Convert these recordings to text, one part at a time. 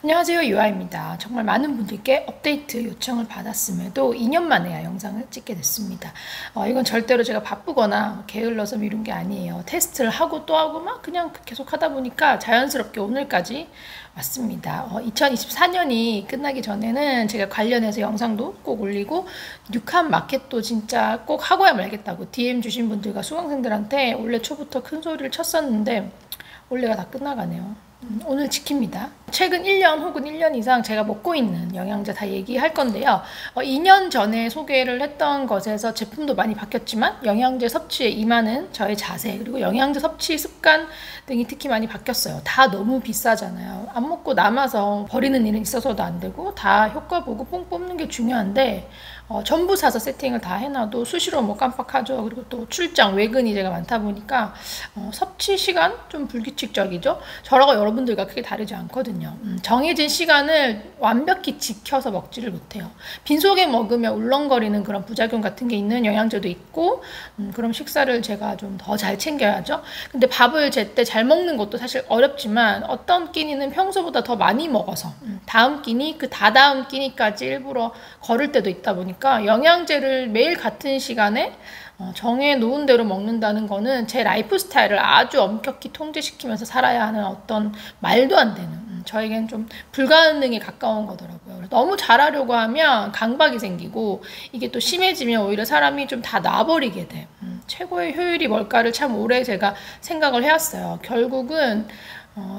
안녕하세요, 유아입니다. 정말 많은 분들께 업데이트 요청을 받았음에도 2년 만에야 영상을 찍게 됐습니다. 이건 절대로 제가 바쁘거나 게을러서 미룬 게 아니에요. 테스트를 하고 또 하고 막 그냥 계속 하다 보니까 자연스럽게 오늘까지 왔습니다. 2024년이 끝나기 전에는 제가 관련해서 영상도 꼭 올리고 6한 마켓도 진짜 꼭 하고야 말겠다고 DM 주신 분들과 수강생들한테 올해 초부터 큰 소리를 쳤었는데 올해가 다 끝나가네요. 오늘 지킵니다. 최근 1년 혹은 1년 이상 제가 먹고 있는 영양제 다 얘기할 건데요. 2년 전에 소개를 했던 것에서 제품도 많이 바뀌었지만 영양제 섭취에 임하는 저의 자세 그리고 영양제 섭취 습관 등이 특히 많이 바뀌었어요. 다 너무 비싸잖아요. 안 먹고 남아서 버리는 일은 있어서도 안 되고 다 효과 보고 뽕 뽑는 게 중요한데 전부 사서 세팅을 다 해놔도 수시로 뭐 깜빡하죠. 그리고 또 출장, 외근이 제가 많다 보니까 섭취 시간 좀 불규칙적이죠. 저라고 여러분들과 크게 다르지 않거든요. 정해진 시간을 완벽히 지켜서 먹지를 못해요. 빈속에 먹으면 울렁거리는 그런 부작용 같은 게 있는 영양제도 있고 그럼 식사를 제가 좀 더 잘 챙겨야죠. 근데 밥을 제때 잘 먹는 것도 사실 어렵지만 어떤 끼니는 평소보다 더 많이 먹어서 다음 끼니, 그 다다음 끼니까지 일부러 거를 때도 있다 보니까 영양제를 매일 같은 시간에 정해놓은 대로 먹는다는 거는 제 라이프 스타일을 아주 엄격히 통제시키면서 살아야 하는 어떤 말도 안 되는 저에겐 좀 불가능에 가까운 거더라고요. 너무 잘하려고 하면 강박이 생기고 이게 또 심해지면 오히려 사람이 좀 다 놔버리게 돼. 최고의 효율이 뭘까를 참 오래 제가 생각을 해왔어요. 결국은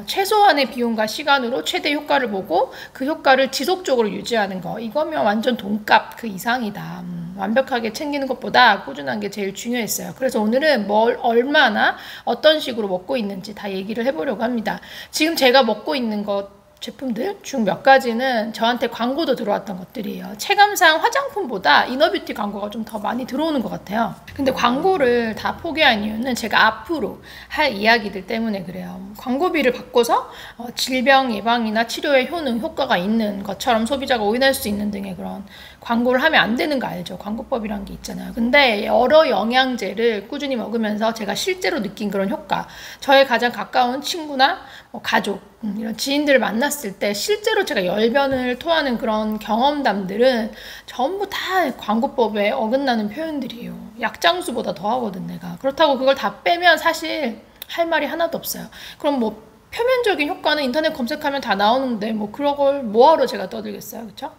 최소한의 비용과 시간으로 최대 효과를 보고 그 효과를 지속적으로 유지하는 거 이거면 완전 돈값 그 이상이다. 완벽하게 챙기는 것보다 꾸준한 게 제일 중요했어요. 그래서 오늘은 뭘 얼마나 어떤 식으로 먹고 있는지 다 얘기를 해보려고 합니다. 지금 제가 먹고 있는 것 제품들 중 몇 가지는 저한테 광고도 들어왔던 것들이에요. 체감상 화장품보다 이너뷰티 광고가 좀 더 많이 들어오는 것 같아요. 근데 광고를 다 포기한 이유는 제가 앞으로 할 이야기들 때문에 그래요. 광고비를 바꿔서 질병 예방이나 치료에 효과가 있는 것처럼 소비자가 오인할 수 있는 등의 그런 광고를 하면 안 되는 거 알죠? 광고법이라는 게 있잖아요. 근데 여러 영양제를 꾸준히 먹으면서 제가 실제로 느낀 그런 효과, 저의 가장 가까운 친구나 가족, 이런 지인들을 만났을 때 실제로 제가 열변을 토하는 그런 경험담들은 전부 다 광고법에 어긋나는 표현들이에요. 약장수보다 더 하거든 내가. 그렇다고 그걸 다 빼면 사실 할 말이 하나도 없어요. 그럼 뭐 표면적인 효과는 인터넷 검색하면 다 나오는데 뭐 그런 걸 뭐하러 제가 떠들겠어요. 그쵸?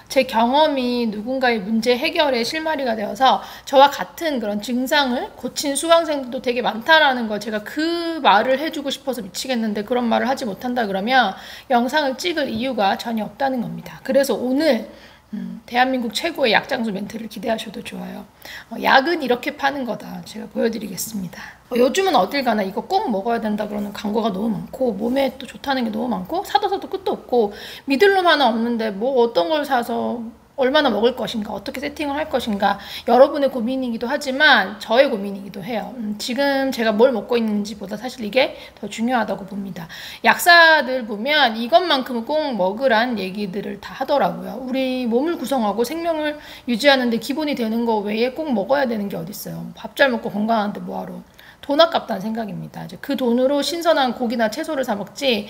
제 경험이 누군가의 문제 해결에 실마리가 되어서 저와 같은 그런 증상을 고친 수강생들도 되게 많다라는 걸 제가 그 말을 해주고 싶어서 미치겠는데 그런 말을 하지 못한다 그러면 영상을 찍을 이유가 전혀 없다는 겁니다. 그래서 오늘 대한민국 최고의 약장수 멘트를 기대하셔도 좋아요. 약은 이렇게 파는 거다. 제가 보여드리겠습니다. 요즘은 어딜 가나 이거 꼭 먹어야 된다 그러는 광고가 너무 많고 몸에 또 좋다는 게 너무 많고 사도 끝도 없고 믿을 놈 하나 없는데 뭐 어떤 걸 사서 얼마나 먹을 것인가 어떻게 세팅을 할 것인가 여러분의 고민이기도 하지만 저의 고민이기도 해요. 지금 제가 뭘 먹고 있는지보다 사실 이게 더 중요하다고 봅니다. 약사들 보면 이것만큼은 꼭 먹으란 얘기들을 다 하더라고요. 우리 몸을 구성하고 생명을 유지하는 데 기본이 되는 거 외에 꼭 먹어야 되는 게 어딨어요. 밥 잘 먹고 건강한데 뭐하러. 돈 아깝다는 생각입니다. 이제 그 돈으로 신선한 고기나 채소를 사 먹지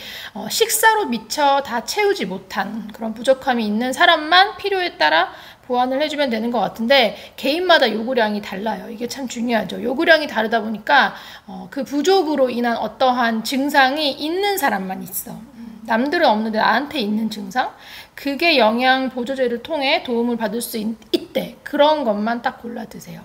식사로 미처 다 채우지 못한 그런 부족함이 있는 사람만 필요에 따라 보완을 해주면 되는 것 같은데 개인마다 요구량이 달라요. 이게 참 중요하죠. 요구량이 다르다 보니까 그 부족으로 인한 어떠한 증상이 있는 사람만 있어. 남들은 없는데 나한테 있는 증상? 그게 영양 보조제를 통해 도움을 받을 수 있대. 그런 것만 딱 골라 드세요.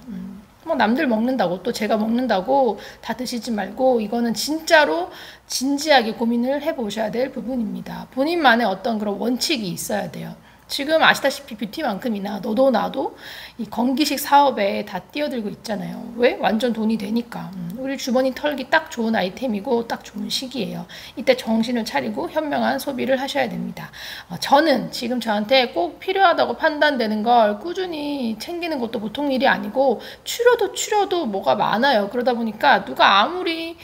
뭐 남들 먹는다고 또 제가 먹는다고 다 드시지 말고 이거는 진짜로 진지하게 고민을 해보셔야 될 부분입니다. 본인만의 어떤 그런 원칙이 있어야 돼요. 지금 아시다시피 뷰티만큼이나 너도 나도 이 건기식 사업에 다 뛰어들고 있잖아요. 왜? 완전 돈이 되니까. 우리 주머니 털기 딱 좋은 아이템이고 딱 좋은 시기예요. 이때 정신을 차리고 현명한 소비를 하셔야 됩니다. 저는 지금 저한테 꼭 필요하다고 판단되는 걸 꾸준히 챙기는 것도 보통 일이 아니고 추려도 뭐가 많아요. 그러다 보니까 누가 아무리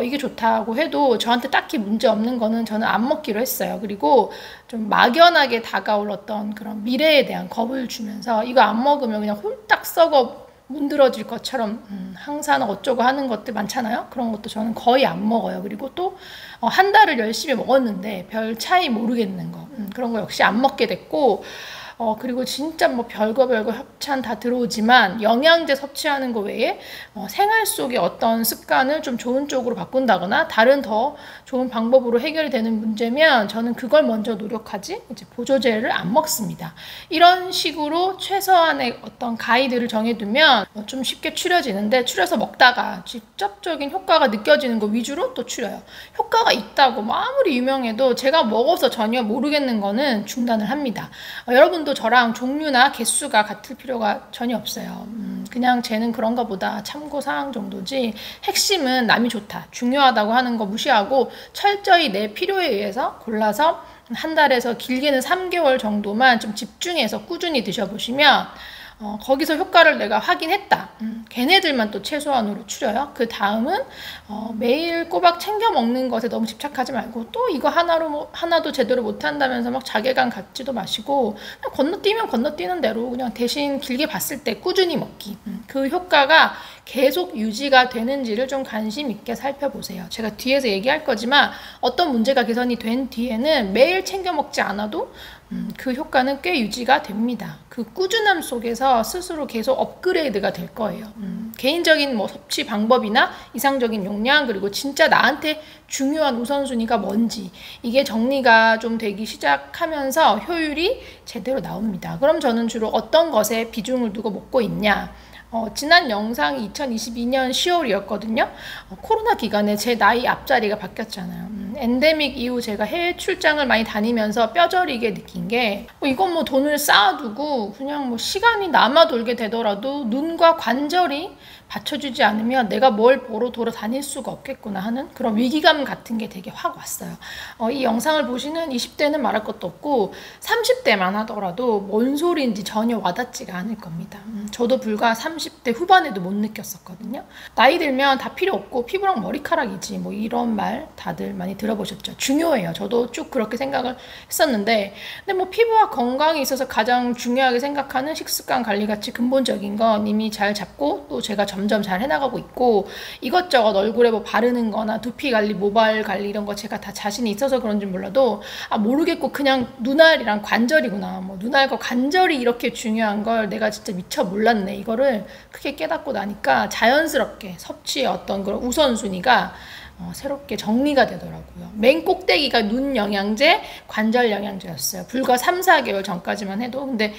이게 좋다고 해도 저한테 딱히 문제 없는 거는 저는 안 먹기로 했어요. 그리고 좀 막연하게 다가올 어떤 그런 미래에 대한 겁을 주면서 이거 안 먹으면 그냥 홀딱 썩어 문드러질 것처럼 항산 어쩌고 하는 것들 많잖아요. 그런 것도 저는 거의 안 먹어요. 그리고 또 한 달을 열심히 먹었는데 별 차이 모르겠는 거, 그런 거 역시 안 먹게 됐고, 그리고 진짜 뭐 별거 협찬 다 들어오지만 영양제 섭취하는 거 외에 생활 속의 어떤 습관을 좀 좋은 쪽으로 바꾼다거나 다른 더 좋은 방법으로 해결이 되는 문제면 저는 그걸 먼저 노력하지 이제 보조제를 안 먹습니다. 이런 식으로 최소한의 어떤 가이드를 정해두면 좀 쉽게 추려지는데, 추려서 먹다가 직접적인 효과가 느껴지는 거 위주로 또 추려요. 효과가 있다고 뭐 아무리 유명해도 제가 먹어서 전혀 모르겠는 거는 중단을 합니다. 여러분도 저랑 종류나 개수가 같을 필요가 전혀 없어요. 그냥 쟤는 그런가 보다 참고사항 정도지, 핵심은 남이 좋다, 중요하다고 하는 거 무시하고 철저히 내 필요에 의해서 골라서 한 달에서 길게는 3개월 정도만 좀 집중해서 꾸준히 드셔보시면 거기서 효과를 내가 확인했다. 걔네들만 또 최소한으로 추려요. 그 다음은 매일 꼬박 챙겨 먹는 것에 너무 집착하지 말고, 또 이거 하나도 제대로 못한다면서 막 자괴감 갖지도 마시고, 그냥 건너뛰면 건너뛰는 대로 그냥 대신 길게 봤을 때 꾸준히 먹기. 그 효과가 계속 유지가 되는지를 좀 관심 있게 살펴보세요. 제가 뒤에서 얘기할 거지만 어떤 문제가 개선이 된 뒤에는 매일 챙겨 먹지 않아도 그 효과는 꽤 유지가 됩니다. 그 꾸준함 속에서 스스로 계속 업그레이드가 될 거예요. 개인적인 뭐 섭취 방법이나 이상적인 용량, 그리고 진짜 나한테 중요한 우선순위가 뭔지, 이게 정리가 좀 되기 시작하면서 효율이 제대로 나옵니다. 그럼 저는 주로 어떤 것에 비중을 두고 먹고 있냐? 지난 영상이 2022년 10월이었거든요. 코로나 기간에 제 나이 앞자리가 바뀌었잖아요. 엔데믹 이후 제가 해외 출장을 많이 다니면서 뼈저리게 느낀 게, 이건 뭐 돈을 쌓아두고 그냥 뭐 시간이 남아 돌게 되더라도 눈과 관절이 받쳐주지 않으면 내가 뭘 보러 돌아다닐 수가 없겠구나 하는 그런 위기감 같은 게 되게 확 왔어요. 이 영상을 보시는 20대는 말할 것도 없고 30대만 하더라도 뭔 소리인지 전혀 와닿지가 않을 겁니다. 저도 불과 30대 후반에도 못 느꼈었거든요. 나이 들면 다 필요 없고 피부랑 머리카락이지 뭐 이런 말 다들 많이 들어보셨죠. 중요해요. 저도 쭉 그렇게 생각을 했었는데, 근데 뭐 피부와 건강에 있어서 가장 중요하게 생각하는 식습관 관리 같이 근본적인 건 이미 잘 잡고 또 제가 점점 잘 해나가고 있고, 이것저것 얼굴에 뭐 바르는 거나 두피 관리, 모발 관리 이런 거 제가 다 자신이 있어서 그런지 몰라도 모르겠고 그냥 눈알이랑 관절이구나, 뭐 눈알과 관절이 이렇게 중요한 걸 내가 진짜 미처 몰랐네, 이거를 크게 깨닫고 나니까 자연스럽게 섭취의 어떤 그런 우선순위가 새롭게 정리가 되더라고요. 맨 꼭대기가 눈 영양제, 관절 영양제였어요. 불과 3, 4개월 전까지만 해도. 근데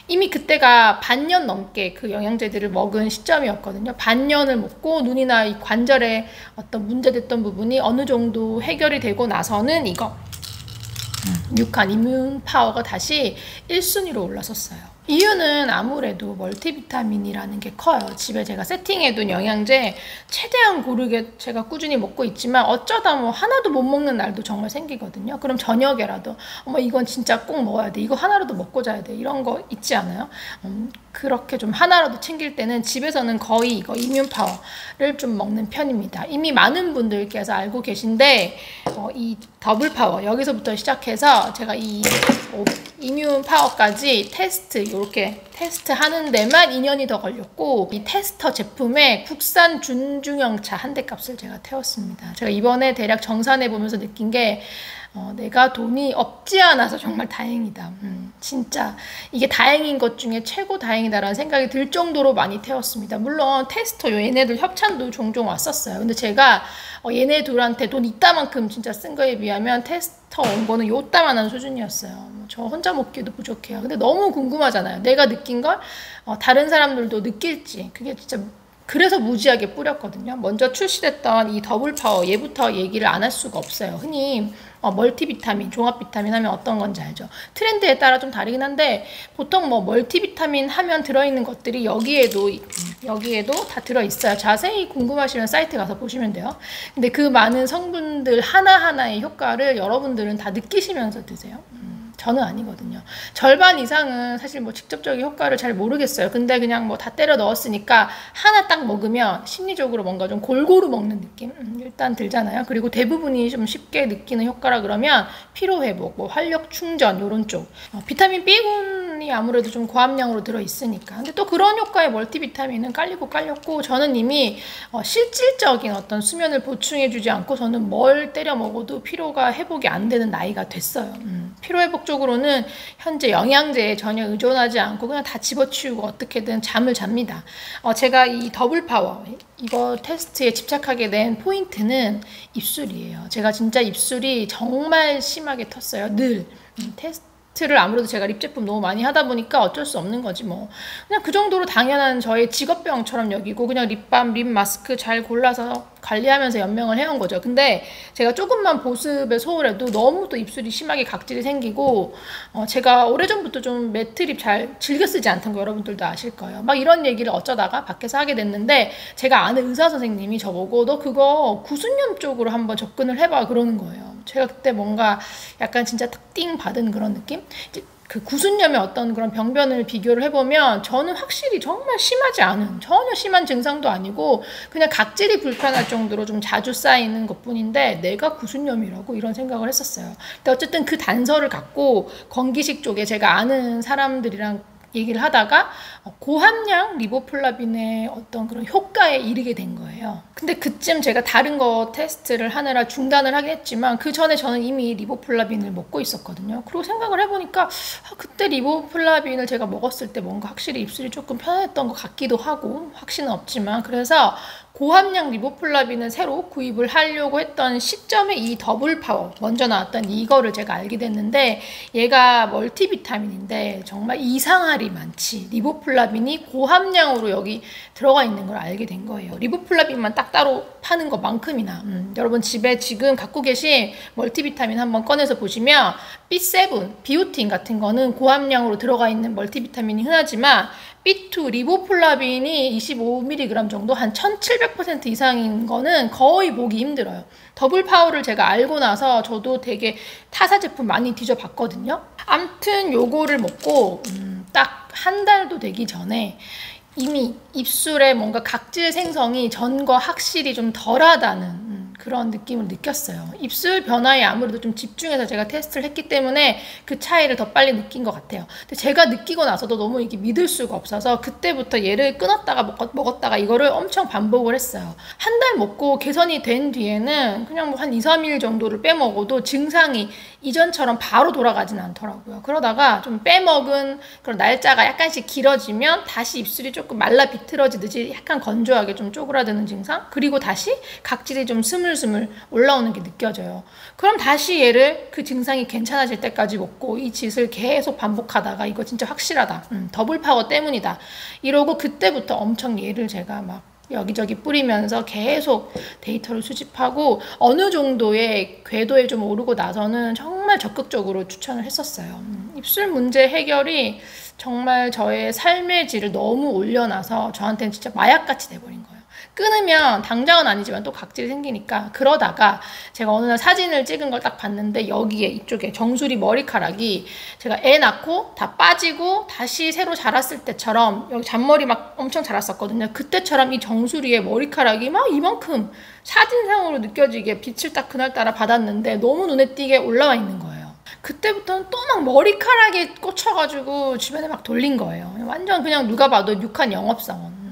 이미 그때가 반년 넘게 그 영양제들을 먹은 시점이었거든요. 반년을 먹고 눈이나 이 관절에 어떤 문제됐던 부분이 어느 정도 해결이 되고 나서는 이거 6칸 이뮨 파워가 다시 1순위로 올라섰어요. 이유는 아무래도 멀티비타민이라는 게 커요. 집에 제가 세팅해둔 영양제 최대한 고르게 제가 꾸준히 먹고 있지만 어쩌다 뭐 하나도 못 먹는 날도 정말 생기거든요. 그럼 저녁에라도 이건 진짜 꼭 먹어야 돼, 이거 하나라도 먹고 자야 돼, 이런 거 있지 않아요? 그렇게 좀 하나라도 챙길 때는 집에서는 거의 이거 이뮨 파워를 좀 먹는 편입니다. 이미 많은 분들께서 알고 계신데 이 더블 파워, 여기서부터 시작해서 제가 이 이뮨 파워까지 이렇게 테스트하는 데만 2년이 더 걸렸고, 이 테스터 제품에 국산 준중형차 한 대 값을 제가 태웠습니다. 제가 이번에 대략 정산해 보면서 느낀 게 내가 돈이 없지 않아서 정말 다행이다. 진짜 이게 다행인 것 중에 최고 다행이다라는 생각이 들 정도로 많이 태웠습니다. 물론 테스터 얘네들 협찬도 종종 왔었어요. 근데 제가 얘네 둘한테 돈 이따만큼 진짜 쓴 거에 비하면 테스터 온 거는 요따만한 수준이었어요. 저 혼자 먹기도 부족해요. 근데 너무 궁금하잖아요. 내가 느낀 걸 다른 사람들도 느낄지. 그게 진짜, 그래서 무지하게 뿌렸거든요. 먼저 출시됐던 이 더블 파워, 얘부터 얘기를 안 할 수가 없어요. 흔히 멀티비타민, 종합비타민 하면 어떤 건지 알죠? 트렌드에 따라 좀 다르긴 한데 보통 뭐 멀티비타민 하면 들어있는 것들이 여기에도 다 들어있어요. 자세히 궁금하시면 사이트 가서 보시면 돼요. 근데 그 많은 성분들 하나하나의 효과를 여러분들은 다 느끼시면서 드세요. 저는 아니거든요. 절반 이상은 사실 뭐 직접적인 효과를 잘 모르겠어요. 근데 그냥 뭐 다 때려 넣었으니까 하나 딱 먹으면 심리적으로 뭔가 좀 골고루 먹는 느낌 일단 들잖아요. 그리고 대부분이 좀 쉽게 느끼는 효과라 그러면 피로회복, 뭐 활력 충전 요런 쪽. 비타민 B군이 아무래도 좀 고함량으로 들어있으니까. 근데 또 그런 효과의 멀티비타민은 깔렸고 저는 이미 실질적인 어떤 수면을 보충해주지 않고 저는 뭘 때려 먹어도 피로가 회복이 안 되는 나이가 됐어요. 피로회복 쪽으로는 현재 영양제에 전혀 의존하지 않고 그냥 다 집어치우고 어떻게든 잠을 잡니다. 제가 이 더블 파워 이거 테스트에 집착하게 된 포인트는 입술이에요. 제가 진짜 입술이 정말 심하게 텄어요. 늘 테스트를 아무래도 제가 립 제품 너무 많이 하다 보니까 어쩔 수 없는 거지 뭐. 그냥 그 정도로 당연한 저의 직업병처럼 여기고 그냥 립밤, 립 마스크 잘 골라서 관리하면서 연명을 해온 거죠. 근데 제가 조금만 보습에 소홀해도 너무 또 입술이 심하게 각질이 생기고 제가 오래전부터 좀 매트 립 잘 즐겨 쓰지 않던 거 여러분들도 아실 거예요. 막 이런 얘기를 어쩌다가 밖에서 하게 됐는데 제가 아는 의사 선생님이 저보고 너 그거 구순염 쪽으로 한번 접근을 해봐 그러는 거예요. 제가 그때 뭔가 약간 진짜 탁띵 받은 그런 느낌? 그 구순염의 어떤 그런 병변을 비교를 해보면 저는 확실히 정말 심하지 않은 전혀 심한 증상도 아니고 그냥 각질이 불편할 정도로 좀 자주 쌓이는 것뿐인데 내가 구순염이라고 이런 생각을 했었어요. 근데 어쨌든 그 단서를 갖고 건기식 쪽에 제가 아는 사람들이랑 얘기를 하다가 고함량 리보플라빈의 어떤 그런 효과에 이르게 된 거예요. 근데 그쯤 제가 다른 거 테스트를 하느라 중단을 하긴 했지만 그 전에 저는 이미 리보플라빈을 먹고 있었거든요. 그리고 생각을 해보니까 그때 리보플라빈을 제가 먹었을 때 뭔가 확실히 입술이 조금 편했던 것 같기도 하고 확신은 없지만 그래서 고함량 리보플라빈을 새로 구입을 하려고 했던 시점에 이 더블 파워 먼저 나왔던 이거를 제가 알게 됐는데 얘가 멀티비타민인데 정말 이상할이 많지 리보플라빈이 고함량으로 여기 들어가 있는 걸 알게 된 거예요. 리보플라빈만 딱 따로 파는 것만큼이나 여러분 집에 지금 갖고 계신 멀티비타민 한번 꺼내서 보시면 B7, 비오틴 같은 거는 고함량으로 들어가 있는 멀티비타민이 흔하지만 B2 리보플라빈이 25mg 정도 한 1700% 이상인 거는 거의 보기 힘들어요. 더블 파워를 제가 알고 나서 저도 되게 타사 제품 많이 뒤져봤거든요. 암튼 요거를 먹고 딱 한 달도 되기 전에 이미 입술에 뭔가 각질 생성이 전과 확실히 좀 덜하다는 그런 느낌을 느꼈어요. 입술 변화에 아무래도 좀 집중해서 제가 테스트를 했기 때문에 그 차이를 더 빨리 느낀 것 같아요. 근데 제가 느끼고 나서도 너무 이게 믿을 수가 없어서 그때부터 얘를 끊었다가 먹었다가 이거를 엄청 반복을 했어요. 한 달 먹고 개선이 된 뒤에는 그냥 뭐 한 2, 3일 정도를 빼먹어도 증상이 이전처럼 바로 돌아가진 않더라고요. 그러다가 좀 빼먹은 그런 날짜가 약간씩 길어지면 다시 입술이 조금 말라 비틀어지듯이 약간 건조하게 좀 쪼그라드는 증상? 그리고 다시 각질이 좀 스물스물 올라오는 게 느껴져요. 그럼 다시 얘를 그 증상이 괜찮아질 때까지 먹고 이 짓을 계속 반복하다가 이거 진짜 확실하다. 더블 파워 때문이다. 이러고 그때부터 엄청 얘를 제가 막 여기저기 뿌리면서 계속 데이터를 수집하고 어느 정도의 궤도에 좀 오르고 나서는 정말 적극적으로 추천을 했었어요. 입술 문제 해결이 정말 저의 삶의 질을 너무 올려놔서 저한테는 진짜 마약같이 돼버린 거예요. 끊으면 당장은 아니지만 또 각질이 생기니까 그러다가 제가 어느 날 사진을 찍은 걸 딱 봤는데 여기에 이쪽에 정수리 머리카락이 제가 애 낳고 다 빠지고 다시 새로 자랐을 때처럼 여기 잔머리 막 엄청 자랐었거든요. 그때처럼 이 정수리에 머리카락이 막 이만큼 사진상으로 느껴지게 빛을 딱 그날따라 받았는데 너무 눈에 띄게 올라와 있는 거예요. 그때부터는 또 막 머리카락에 꽂혀가지고 주변에 막 돌린 거예요. 완전 그냥 누가 봐도 육한 영업사원.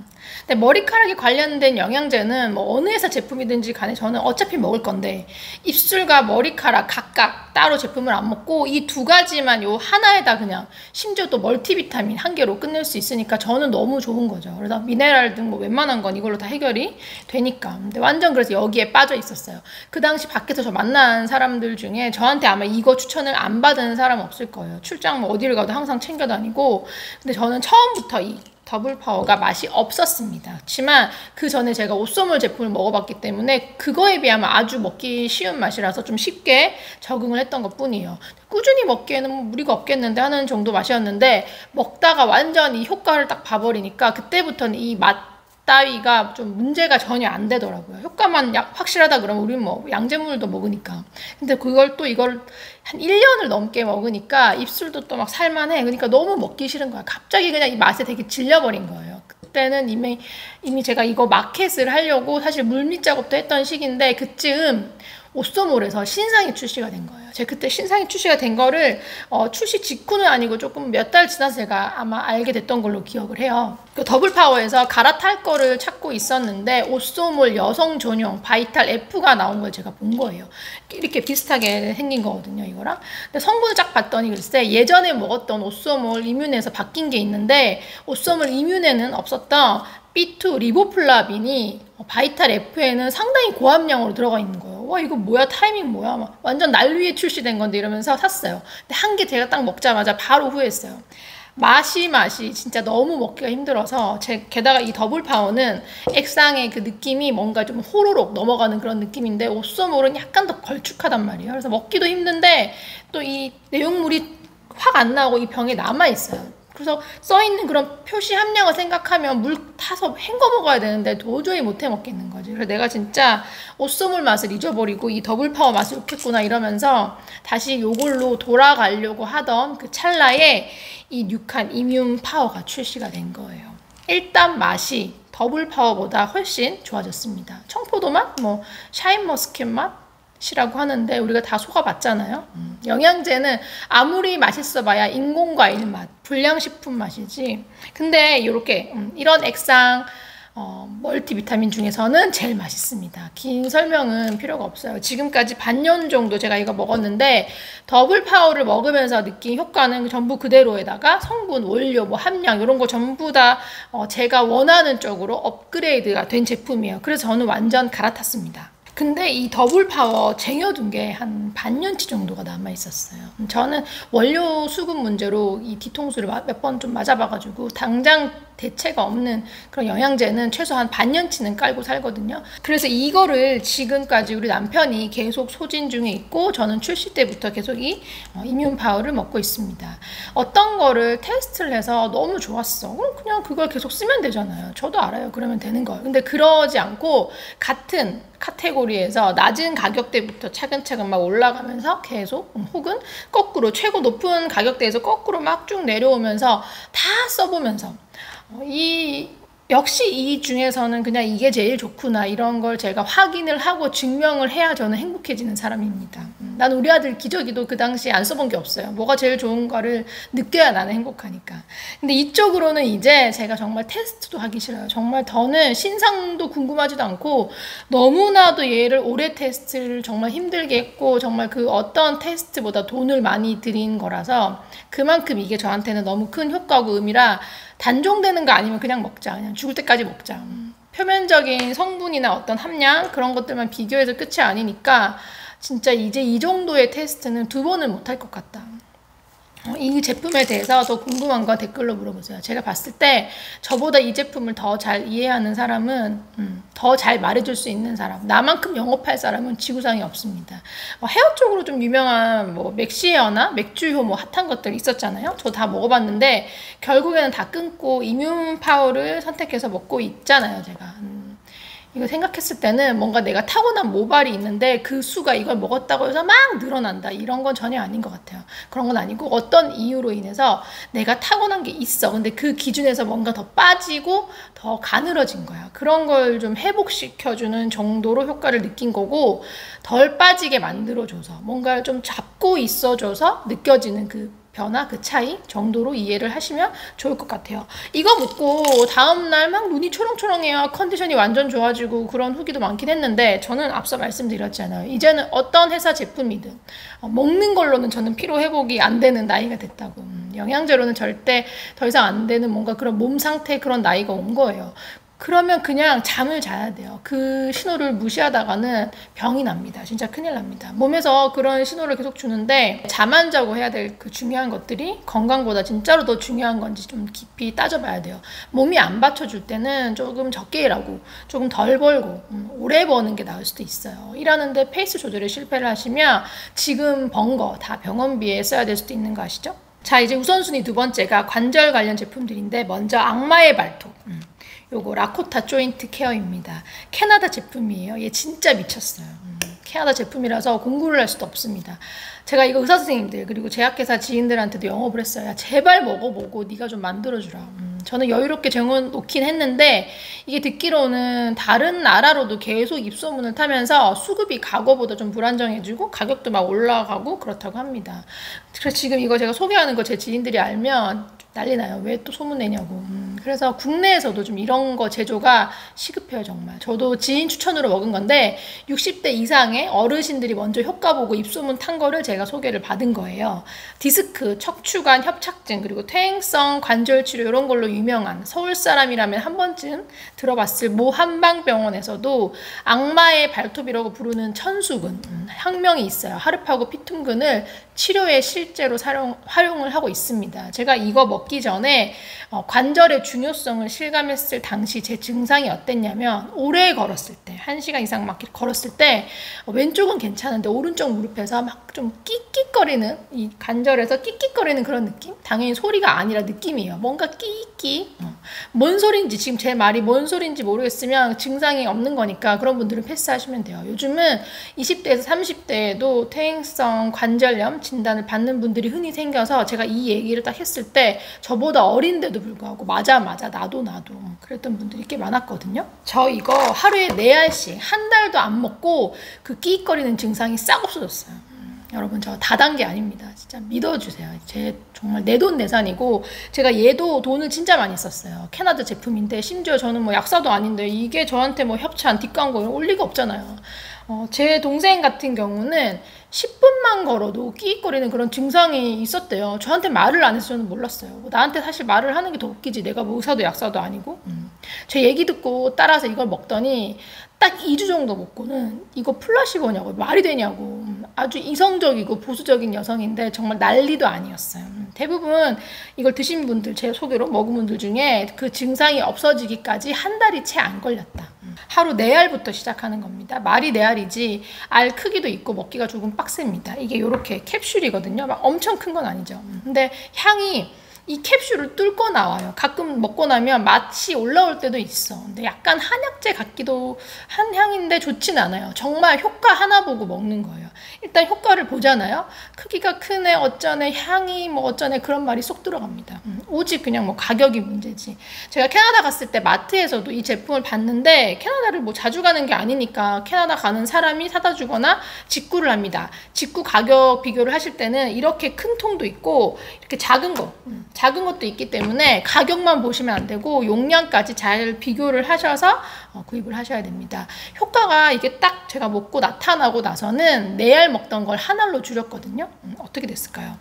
근데 머리카락에 관련된 영양제는 뭐 어느 회사 제품이든지 간에 저는 어차피 먹을 건데 입술과 머리카락 각각 따로 제품을 안 먹고 이 두 가지만 요 하나에다 그냥 심지어 또 멀티비타민 한 개로 끝낼 수 있으니까 저는 너무 좋은 거죠. 그래서 미네랄 등 뭐 웬만한 건 이걸로 다 해결이 되니까. 근데 완전 그래서 여기에 빠져 있었어요. 그 당시 밖에서 저 만난 사람들 중에 저한테 아마 이거 추천을 안 받은 사람 없을 거예요. 출장 뭐 어디를 가도 항상 챙겨 다니고. 근데 저는 처음부터 이 더블 파워가 맛이 없었습니다. 그렇지만 그 전에 제가 옷소몰 제품을 먹어봤기 때문에 그거에 비하면 아주 먹기 쉬운 맛이라서 좀 쉽게 적응을 했던 것 뿐이에요. 꾸준히 먹기에는 뭐 무리가 없겠는데 하는 정도 맛이었는데 먹다가 완전 이 효과를 딱 봐버리니까 그때부터는 이 맛 따위가 좀 문제가 전혀 안 되더라고요. 효과만 확실하다 그러면 우리는 뭐 양잿물도 먹으니까. 근데 그걸 또 이걸 한 1년을 넘게 먹으니까 입술도 또 막 살만해. 그러니까 너무 먹기 싫은 거야. 갑자기 그냥 이 맛에 되게 질려버린 거예요. 그때는 이미 제가 이거 마켓을 하려고 사실 물밑 작업도 했던 시기인데 그쯤 오쏘몰에서 신상이 출시가 된 거예요. 제가 그때 신상이 출시가 된 거를 출시 직후는 아니고 조금 몇 달 지나서 제가 아마 알게 됐던 걸로 기억을 해요. 그 더블파워에서 갈아탈 거를 찾고 있었는데 오쏘몰 여성 전용 바이탈 F가 나온 걸 제가 본 거예요. 이렇게 비슷하게 생긴 거거든요, 이거랑. 근데 성분을 쫙 봤더니 글쎄 예전에 먹었던 오쏘몰 이뮨에서 바뀐 게 있는데 오쏘몰 이뮨에는 없었던 B2 리보플라빈이 바이탈 F에는 상당히 고함량으로 들어가 있는 거예요. 와 이거 뭐야, 타이밍 뭐야, 막 완전 날 위에 출시된 건데 이러면서 샀어요. 근데 한 개 제가 딱 먹자마자 바로 후회했어요. 맛이 진짜 너무 먹기가 힘들어서 게다가 이 더블파워는 액상의 그 느낌이 뭔가 좀 호로록 넘어가는 그런 느낌인데 오쏘몰은 약간 더 걸쭉하단 말이에요. 그래서 먹기도 힘든데 또 이 내용물이 확 안 나오고 이 병에 남아있어요. 그래서 써있는 그런 표시 함량을 생각하면 물 타서 헹궈 먹어야 되는데 도저히 못 해 먹겠는 거지. 그래서 내가 진짜 오쏘몰 맛을 잊어버리고 이 더블파워 맛을 좋겠구나 이러면서 다시 요걸로 돌아가려고 하던 그 찰나에 이 6한 이뮨 파워가 출시가 된 거예요. 일단 맛이 더블파워보다 훨씬 좋아졌습니다. 청포도 맛, 뭐 샤인머스켓 맛 이라고 하는데 우리가 다 속아봤잖아요. 영양제는 아무리 맛있어봐야 인공과일 맛, 불량식품 맛이지. 근데 이렇게 이런 액상 멀티비타민 중에서는 제일 맛있습니다. 긴 설명은 필요가 없어요. 지금까지 반년 정도 제가 이거 먹었는데 더블파워를 먹으면서 느낀 효과는 전부 그대로에다가 성분, 원료, 뭐 함량 이런 거 전부 다 제가 원하는 쪽으로 업그레이드가 된 제품이에요. 그래서 저는 완전 갈아탔습니다. 근데 이 더블파워 쟁여둔 게 한 반년치 정도가 남아있었어요. 저는 원료 수급 문제로 이 뒤통수를 몇 번 좀 맞아봐가지고 당장 대체가 없는 그런 영양제는 최소한 반년치는 깔고 살거든요. 그래서 이거를 지금까지 우리 남편이 계속 소진 중에 있고 저는 출시 때부터 계속 이 이뮨 파워를 먹고 있습니다. 어떤 거를 테스트를 해서 너무 좋았어. 그럼 그냥 그걸 계속 쓰면 되잖아요. 저도 알아요. 그러면 되는 거예요. 근데 그러지 않고 같은 카테고리에서 낮은 가격대부터 차근차근 막 올라가면서 계속 혹은 거꾸로 최고 높은 가격대에서 거꾸로 막 쭉 내려오면서 다 써보면서 역시 이 중에서는 그냥 이게 제일 좋구나 이런 걸 제가 확인을 하고 증명을 해야 저는 행복해지는 사람입니다. 난 우리 아들 기저귀도 그 당시에 안 써본 게 없어요. 뭐가 제일 좋은 거를 느껴야 나는 행복하니까. 근데 이쪽으로는 이제 제가 정말 테스트도 하기 싫어요. 정말 더는 신상도 궁금하지도 않고 너무나도 얘를 오래 테스트를 정말 힘들게 했고 정말 그 어떤 테스트보다 돈을 많이 들인 거라서 그만큼 이게 저한테는 너무 큰 효과고 의미라 단종되는 거 아니면 그냥 먹자. 그냥 죽을 때까지 먹자. 표면적인 성분이나 어떤 함량 그런 것들만 비교해서 끝이 아니니까 진짜 이제 이 정도의 테스트는 2번은 못할 것 같다. 이 제품에 대해서 더 궁금한 거 댓글로 물어보세요. 제가 봤을 때 저보다 이 제품을 더 잘 이해하는 사람은 더 잘 말해줄 수 있는 사람, 나만큼 영업할 사람은 지구상에 없습니다. 헤어 쪽으로 좀 유명한 뭐 맥시헤어나 맥주효 뭐 핫한 것들 있었잖아요. 저 다 먹어봤는데 결국에는 다 끊고 이뮨 파워를 선택해서 먹고 있잖아요, 제가. 이거 생각했을 때는 뭔가 내가 타고난 모발이 있는데 그 수가 이걸 먹었다고 해서 막 늘어난다 이런 건 전혀 아닌 것 같아요. 그런 건 아니고 어떤 이유로 인해서 내가 타고난 게 있어. 근데 그 기준에서 뭔가 더 빠지고 더 가늘어진 거야. 그런 걸 좀 회복시켜주는 정도로 효과를 느낀 거고 덜 빠지게 만들어줘서 뭔가를 좀 잡고 있어줘서 느껴지는 그 변화, 그 차이 정도로 이해를 하시면 좋을 것 같아요. 이거 먹고 다음날 막 눈이 초롱초롱해요. 컨디션이 완전 좋아지고 그런 후기도 많긴 했는데 저는 앞서 말씀드렸잖아요. 이제는 어떤 회사 제품이든 먹는 걸로는 저는 피로 회복이 안 되는 나이가 됐다고. 영양제로는 절대 더 이상 안 되는 뭔가 그런 몸 상태 그런 나이가 온 거예요. 그러면 그냥 잠을 자야 돼요. 그 신호를 무시하다가는 병이 납니다. 진짜 큰일 납니다. 몸에서 그런 신호를 계속 주는데 잠 안 자고 해야 될 그 중요한 것들이 건강보다 진짜로 더 중요한 건지 좀 깊이 따져봐야 돼요. 몸이 안 받쳐줄 때는 조금 적게 일하고 조금 덜 벌고 오래 버는 게 나을 수도 있어요. 일하는데 페이스 조절에 실패를 하시면 지금 번 거 다 병원비에 써야 될 수도 있는 거 아시죠? 자, 이제 우선순위 2번째가 관절 관련 제품들인데 먼저 악마의 발톱. 요거 라코타 조인트 케어입니다. 캐나다 제품이에요. 얘 진짜 미쳤어요. 캐나다 제품이라서 공구를 할 수도 없습니다. 제가 이거 의사 선생님들 그리고 제약회사 지인들한테도 영업을 했어요. 야, 제발 먹어보고 네가 좀 만들어주라. 저는 여유롭게 정해놓긴 했는데 이게 듣기로는 다른 나라로도 계속 입소문을 타면서 수급이 과거보다 좀 불안정해지고 가격도 막 올라가고 그렇다고 합니다. 그래서 지금 이거 제가 소개하는 거 제 지인들이 알면 난리 나요. 왜 또 소문 내냐고. 그래서 국내에서도 좀 이런 거 제조가 시급해요, 정말. 저도 지인 추천으로 먹은 건데 60대 이상의 어르신들이 먼저 효과 보고 입소문 탄 거를 제가 소개를 받은 거예요. 디스크, 척추관 협착증, 그리고 퇴행성 관절 치료 이런 걸로 유명한 서울 사람이라면 한 번쯤 들어봤을 모 한방병원에서도 악마의 발톱이라고 부르는 천수근, 학명이 있어요. 하르파고 피툼근을 치료에 실제로 활용을 하고 있습니다. 제가 이거 먹기 전에 관절의 중요성을 실감했을 당시 제 증상이 어땠냐면 오래 걸었을 때 1시간 이상 막 걸었을 때 왼쪽은 괜찮은데 오른쪽 무릎에서 막 좀 끽끽거리는 이 관절에서 끽끽거리는 그런 느낌? 당연히 소리가 아니라 느낌이에요. 뭔가 끼끼 뭔 소린지 지금 제 말이 뭔 소린지 모르겠으면 증상이 없는 거니까 그런 분들은 패스하시면 돼요. 요즘은 20대에서 30대에도 퇴행성 관절염 진단을 받는 분들이 흔히 생겨서 제가 이 얘기를 딱 했을 때 저보다 어린데도 불구하고 맞아 나도 그랬던 분들이 꽤 많았거든요. 저 이거 하루에 4알씩 한 달도 안 먹고 그 끼익거리는 증상이 싹 없어졌어요. 여러분 저 다단계 아닙니다. 진짜 믿어주세요. 제 정말 내돈내산이고 제가 얘도 돈을 진짜 많이 썼어요. 캐나다 제품인데 심지어 저는 뭐 약사도 아닌데 이게 저한테 뭐 협찬 뒷광고 올 리가 없잖아요. 제 동생 같은 경우는 10분만 걸어도 끼익거리는 그런 증상이 있었대요. 저한테 말을 안 해서 저는 몰랐어요. 나한테 사실 말을 하는 게 더 웃기지. 내가 뭐 의사도 약사도 아니고. 제 얘기 듣고 따라서 이걸 먹더니 딱 2주 정도 먹고는 이거 플라시보냐고 말이 되냐고 아주 이성적이고 보수적인 여성인데 정말 난리도 아니었어요. 대부분 이걸 드신 분들 제 소개로 먹은 분들 중에 그 증상이 없어지기까지 한 달이 채 안 걸렸다. 하루 4알부터 시작하는 겁니다. 말이 4알이지 알 크기도 있고 먹기가 조금 빡셉니다. 이게 이렇게 캡슐이거든요. 막 엄청 큰 건 아니죠. 근데 향이 이 캡슐을 뚫고 나와요. 가끔 먹고 나면 맛이 올라올 때도 있어. 근데 약간 한약재 같기도 한 향인데 좋진 않아요. 정말 효과 하나 보고 먹는 거예요. 일단 효과를 보잖아요. 크기가 크네 어쩌네 향이 뭐 어쩌네 그런 말이 쏙 들어갑니다. 오직 그냥 뭐 가격이 문제지. 제가 캐나다 갔을 때 마트에서도 이 제품을 봤는데 캐나다를 뭐 자주 가는 게 아니니까 캐나다 가는 사람이 사다 주거나 직구를 합니다. 직구 가격 비교를 하실 때는 이렇게 큰 통도 있고 이렇게 작은 것도 있기 때문에 가격만 보시면 안 되고 용량까지 잘 비교를 하셔서 구입을 하셔야 됩니다. 효과가 이게 딱 제가 먹고 나타나고 나서는 4알 먹던 걸 1알로 줄였거든요. 어떻게 됐을까요?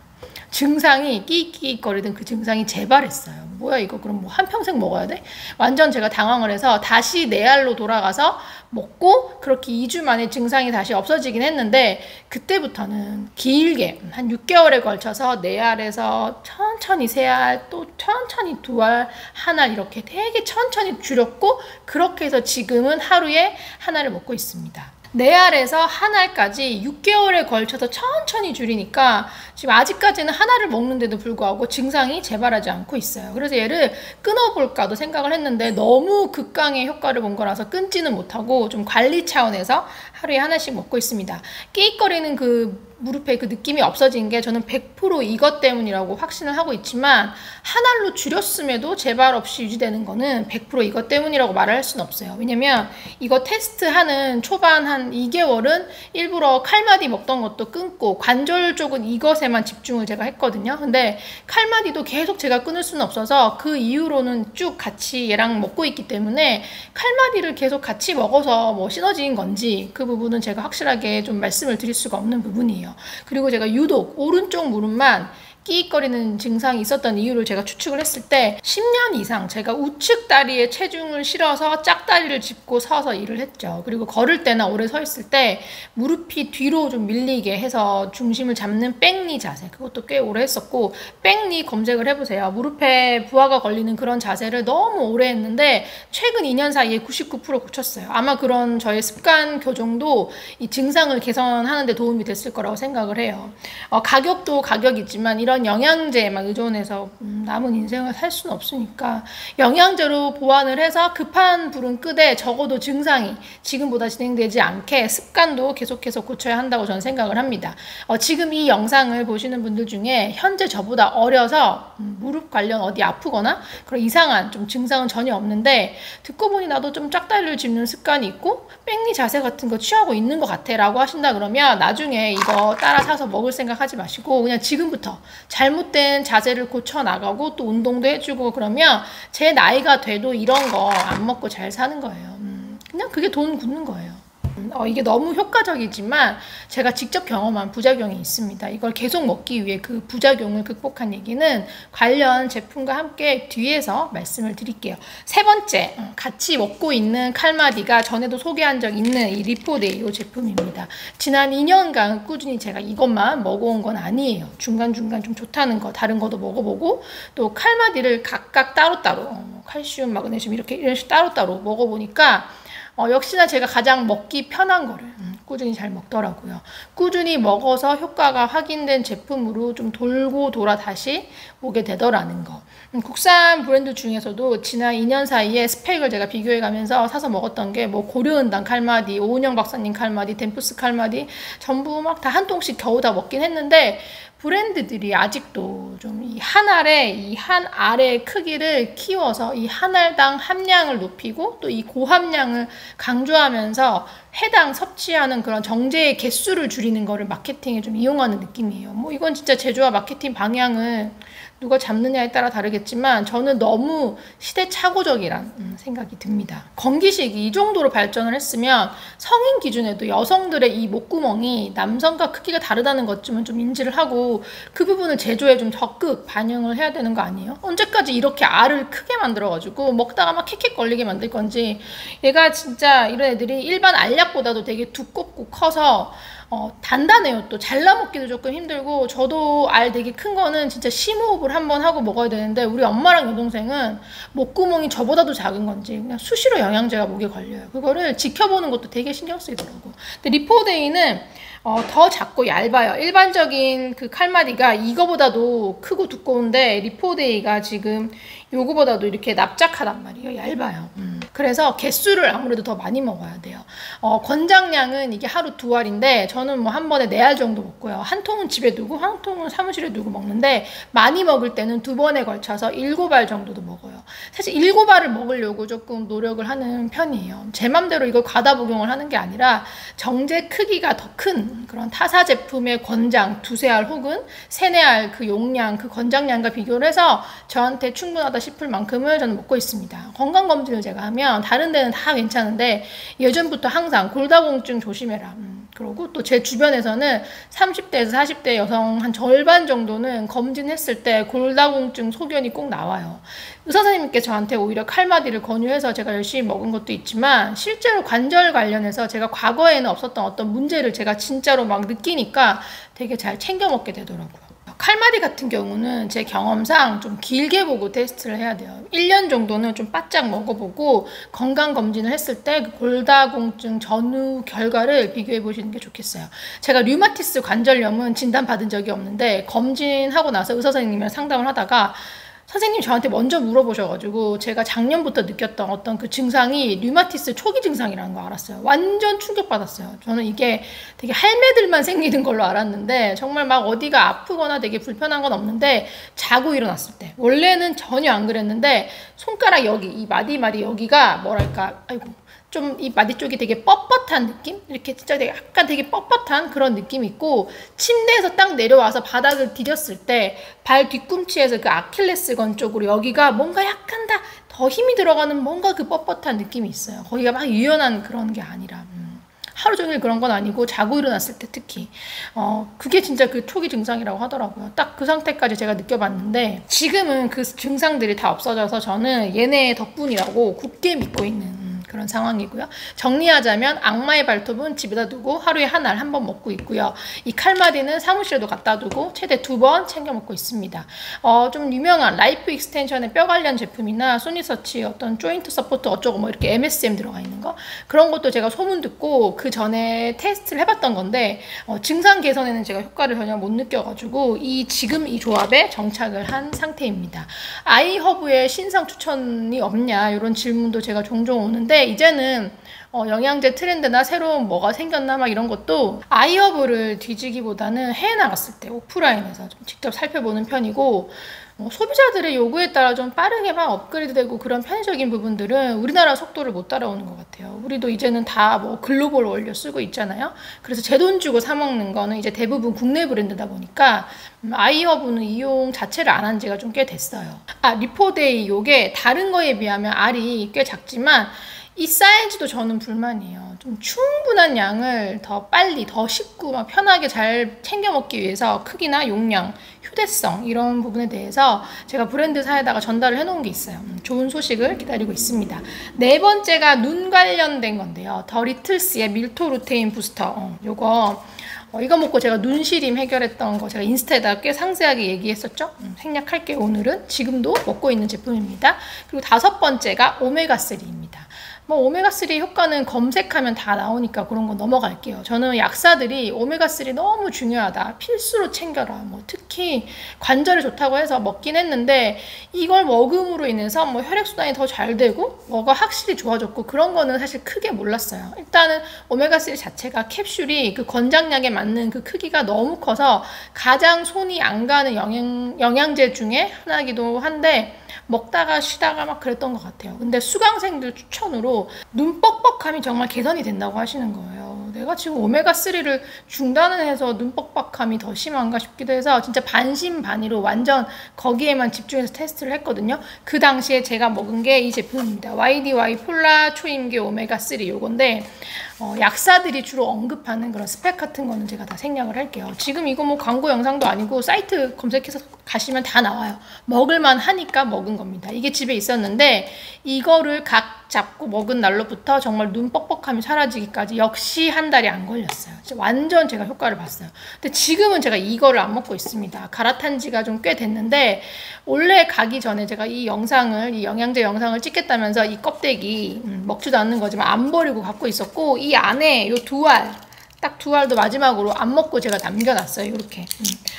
증상이 끼익끼익거리던 그 증상이 재발했어요. 뭐야 이거 그럼 뭐 한평생 먹어야 돼? 완전 제가 당황을 해서 다시 4알로 돌아가서 먹고 그렇게 2주 만에 증상이 다시 없어지긴 했는데 그때부터는 길게 한 6개월에 걸쳐서 4알에서 천천히 3알 또 천천히 2알 1알 이렇게 되게 천천히 줄였고 그렇게 해서 지금은 하루에 1알을 먹고 있습니다. 4알에서 1알까지 6개월에 걸쳐서 천천히 줄이니까 지금 아직까지는 1알을 먹는데도 불구하고 증상이 재발하지 않고 있어요. 그래서 얘를 끊어볼까도 생각을 했는데 너무 극강의 효과를 본 거라서 끊지는 못하고 좀 관리 차원에서 하루에 1알씩 먹고 있습니다. 끼익거리는 그 무릎에 그 느낌이 없어진 게 저는 100% 이것 때문이라고 확신을 하고 있지만 1알로 줄였음에도 재발 없이 유지되는 거는 100% 이것 때문이라고 말을 할 수는 없어요. 왜냐면 이거 테스트하는 초반 한 2개월은 일부러 칼마디 먹던 것도 끊고 관절 쪽은 이것에만 집중을 제가 했거든요. 근데 칼마디도 계속 제가 끊을 수는 없어서 그 이후로는 쭉 같이 얘랑 먹고 있기 때문에 칼마디를 계속 같이 먹어서 뭐 시너지인 건지 그 부분은 제가 확실하게 좀 말씀을 드릴 수가 없는 부분이에요. 그리고 제가 유독 오른쪽 무릎만 끼익거리는 증상이 있었던 이유를 제가 추측을 했을 때 10년 이상 제가 우측 다리에 체중을 실어서 짝다리를 짚고 서서 일을 했죠. 그리고 걸을 때나 오래 서 있을 때 무릎이 뒤로 좀 밀리게 해서 중심을 잡는 백니 자세 그것도 꽤 오래 했었고 백니 검색을 해보세요. 무릎에 부하가 걸리는 그런 자세를 너무 오래 했는데 최근 2년 사이에 99% 고쳤어요. 아마 그런 저의 습관 교정도 이 증상을 개선하는 데 도움이 됐을 거라고 생각을 해요. 가격도 가격이지만 이런 이런 영양제에만 의존해서 남은 인생을 살 수는 없으니까 영양제로 보완을 해서 급한 불은 끄되 적어도 증상이 지금보다 진행되지 않게 습관도 계속해서 고쳐야 한다고 저는 생각을 합니다. 지금 이 영상을 보시는 분들 중에 현재 저보다 어려서 무릎 관련 어디 아프거나 그런 이상한 좀 증상은 전혀 없는데 듣고 보니 나도 좀 짝다리를 짚는 습관이 있고 뺑리 자세 같은 거 취하고 있는 것 같아 라고 하신다 그러면 나중에 이거 따라 사서 먹을 생각하지 마시고 그냥 지금부터 잘못된 자세를 고쳐나가고 또 운동도 해주고 그러면 제 나이가 돼도 이런 거 안 먹고 잘 사는 거예요. 그냥 그게 돈 굳는 거예요. 이게 너무 효과적이지만 제가 직접 경험한 부작용이 있습니다. 이걸 계속 먹기 위해 그 부작용을 극복한 얘기는 관련 제품과 함께 뒤에서 말씀을 드릴게요. 세 번째, 같이 먹고 있는 칼마디가 전에도 소개한 적 있는 이 리포데이 이 제품입니다. 지난 2년간 꾸준히 제가 이것만 먹어온 건 아니에요. 중간중간 좀 좋다는 거, 다른 것도 먹어보고 또 칼마디를 각각 따로따로 칼슘, 마그네슘 이런 식으로 따로따로 먹어보니까 역시나 제가 가장 먹기 편한 거를 꾸준히 잘 먹더라고요. 꾸준히 먹어서 효과가 확인된 제품으로 좀 돌고 돌아 다시 오게 되더라는 거. 국산 브랜드 중에서도 지난 2년 사이에 스펙을 제가 비교해 가면서 사서 먹었던 게 뭐 고려은단 칼마디, 오은영 박사님 칼마디, 덴푸스 칼마디 전부 막 다 한 통씩 겨우 다 먹긴 했는데 브랜드들이 아직도 좀 이 한 알에 이 한 알의 크기를 키워서 이 한 알당 함량을 높이고 또 이 고함량을 강조하면서 해당 섭취하는 그런 정제의 개수를 줄이는 거를 마케팅에 좀 이용하는 느낌이에요. 뭐 이건 진짜 제조와 마케팅 방향을 누가 잡느냐에 따라 다르겠지만 저는 너무 시대착오적이란 생각이 듭니다. 건기식이 이 정도로 발전을 했으면 성인 기준에도 여성들의 이 목구멍이 남성과 크기가 다르다는 것쯤은 좀 인지를 하고 그 부분을 제조에 좀 적극 반영을 해야 되는 거 아니에요? 언제까지 이렇게 알을 크게 만들어가지고 먹다가 막 킥킥 걸리게 만들 건지 얘가 진짜 이런 애들이 일반 알약보다도 되게 두껍고 커서 단단해요. 또 잘라 먹기도 조금 힘들고 저도 알 되게 큰 거는 진짜 심호흡을 한번 하고 먹어야 되는데 우리 엄마랑 여동생은 목구멍이 저보다도 작은 건지 그냥 수시로 영양제가 목에 걸려요. 그거를 지켜보는 것도 되게 신경 쓰이더라고. 근데 리포데이는 더 작고 얇아요. 일반적인 그 칼마디가 이거보다도 크고 두꺼운데 리포데이가 지금 요거보다도 이렇게 납작하단 말이에요. 얇아요. 그래서 개수를 아무래도 더 많이 먹어야 돼요. 권장량은 이게 하루 2알인데 저는 뭐 한 번에 4알 정도 먹고요. 한 통은 집에 두고 한 통은 사무실에 두고 먹는데 많이 먹을 때는 2번에 걸쳐서 7알 정도도 먹어요. 사실 7알을 먹으려고 조금 노력을 하는 편이에요. 제 맘대로 이걸 과다 복용을 하는 게 아니라 정제 크기가 더 큰 그런 타사 제품의 권장 2~3알 혹은 3~4알 그 용량, 그 권장량과 비교를 해서 저한테 충분하다 싶을 만큼을 저는 먹고 있습니다. 건강검진을 제가 하면 다른 데는 다 괜찮은데 예전부터 항상 골다공증 조심해라. 그러고 또 제 주변에서는 30대에서 40대 여성 한 절반 정도는 검진했을 때 골다공증 소견이 꼭 나와요. 의사 선생님께 저한테 오히려 칼마디를 권유해서 제가 열심히 먹은 것도 있지만 실제로 관절 관련해서 제가 과거에는 없었던 어떤 문제를 제가 진짜로 막 느끼니까 되게 잘 챙겨 먹게 되더라고요. 칼마디 같은 경우는 제 경험상 좀 길게 보고 테스트를 해야 돼요. 1년 정도는 좀 바짝 먹어보고 건강검진을 했을 때 그 골다공증 전후 결과를 비교해 보시는 게 좋겠어요. 제가 류마티스 관절염은 진단받은 적이 없는데 검진하고 나서 의사 선생님이랑 상담을 하다가 선생님이 저한테 먼저 물어보셔가지고 제가 작년부터 느꼈던 어떤 그 증상이 류마티스 초기 증상이라는 거 알았어요. 완전 충격받았어요. 저는 이게 되게 할매들만 생기는 걸로 알았는데 정말 막 어디가 아프거나 되게 불편한 건 없는데 자고 일어났을 때 원래는 전혀 안 그랬는데 손가락 여기 이 마디 여기가 뭐랄까 아이고 좀 이 마디 쪽이 되게 뻣뻣한 느낌? 이렇게 진짜 되게 약간 되게 뻣뻣한 그런 느낌이 있고 침대에서 딱 내려와서 바닥을 디뎠을 때 발 뒤꿈치에서 그 아킬레스건 쪽으로 여기가 뭔가 약간 더 힘이 들어가는 뭔가 그 뻣뻣한 느낌이 있어요. 거기가 막 유연한 그런 게 아니라 하루 종일 그런 건 아니고 자고 일어났을 때 특히 그게 진짜 그 초기 증상이라고 하더라고요. 딱 그 상태까지 제가 느껴봤는데 지금은 그 증상들이 다 없어져서 저는 얘네 덕분이라고 굳게 믿고 있는 그런 상황이고요. 정리하자면 악마의 발톱은 집에다 두고 하루에 한 알 한 번 먹고 있고요. 이 칼마디는 사무실에도 갖다 두고 최대 2번 챙겨 먹고 있습니다. 좀 유명한 라이프 익스텐션의 뼈 관련 제품이나 소니서치 어떤 조인트 서포트 어쩌고 뭐 이렇게 MSM 들어가 있는 거 그런 것도 제가 소문 듣고 그 전에 테스트를 해봤던 건데 증상 개선에는 제가 효과를 전혀 못 느껴가지고 지금 이 조합에 정착을 한 상태입니다. 아이허브의 신상 추천이 없냐 이런 질문도 제가 종종 오는데 이제는 영양제 트렌드나 새로운 뭐가 생겼나 막 이런 것도 아이허브를 뒤지기보다는 해외 나갔을 때 오프라인에서 좀 직접 살펴보는 편이고 소비자들의 요구에 따라 좀 빠르게 막 업그레이드되고 그런 편의적인 부분들은 우리나라 속도를 못 따라오는 것 같아요. 우리도 이제는 다 뭐 글로벌 원료 쓰고 있잖아요. 그래서 제 돈 주고 사 먹는 거는 이제 대부분 국내 브랜드다 보니까 아이허브는 이용 자체를 안 한 지가 좀 꽤 됐어요. 리포데이 요게 다른 거에 비하면 알이 꽤 작지만 이 사이즈도 저는 불만이에요. 좀 충분한 양을 더 빨리, 더 쉽고 막 편하게 잘 챙겨 먹기 위해서 크기나 용량, 휴대성 이런 부분에 대해서 제가 브랜드사에다가 전달을 해놓은 게 있어요. 좋은 소식을 기다리고 있습니다. 네 번째가 눈 관련된 건데요. 더 리틀스의 밀토 루테인 부스터. 이거 먹고 제가 눈시림 해결했던 거 제가 인스타에다 꽤 상세하게 얘기했었죠. 생략할게요. 오늘은 지금도 먹고 있는 제품입니다. 그리고 5번째가 오메가3입니다. 오메가3 효과는 검색하면 다 나오니까 그런 거 넘어갈게요. 저는 약사들이 오메가3 너무 중요하다. 필수로 챙겨라. 특히 관절에 좋다고 해서 먹긴 했는데 이걸 먹음으로 인해서 혈액순환이 더 잘 되고 뭐가 확실히 좋아졌고 그런 거는 사실 크게 몰랐어요. 일단은 오메가3 자체가 캡슐이 그 권장량에 맞는 그 크기가 너무 커서 가장 손이 안 가는 영양제 중에 하나이기도 한데 먹다가 쉬다가 막 그랬던 것 같아요. 근데 수강생들 추천으로 눈 뻑뻑함이 정말 개선이 된다고 하시는 거예요. 내가 지금 오메가3를 중단을 해서 눈 뻑뻑함이 더 심한가 싶기도 해서 진짜 반신반의로 완전 거기에만 집중해서 테스트를 했거든요. 그 당시에 제가 먹은 게 이 제품입니다. YDY 폴라 초임계 오메가3 요건데 약사들이 주로 언급하는 그런 스펙 같은 거는 제가 다 생략을 할게요. 지금 이거 광고 영상도 아니고 사이트 검색해서 가시면 다 나와요. 먹을만 하니까 먹은 겁니다. 이게 집에 있었는데 이거를 각 잡고 먹은 날로부터 정말 눈 뻑뻑함이 사라지기까지 역시 한 달이 안 걸렸어요. 완전 제가 효과를 봤어요. 근데 지금은 제가 이거를 안 먹고 있습니다. 갈아탄 지가 좀 꽤 됐는데 원래 가기 전에 제가 이 영양제 영상을 찍겠다면서 이 껍데기 먹지도 않는 거지만 안 버리고 갖고 있었고 이 안에 요 딱 두 알도 마지막으로 안 먹고 제가 남겨놨어요. 이렇게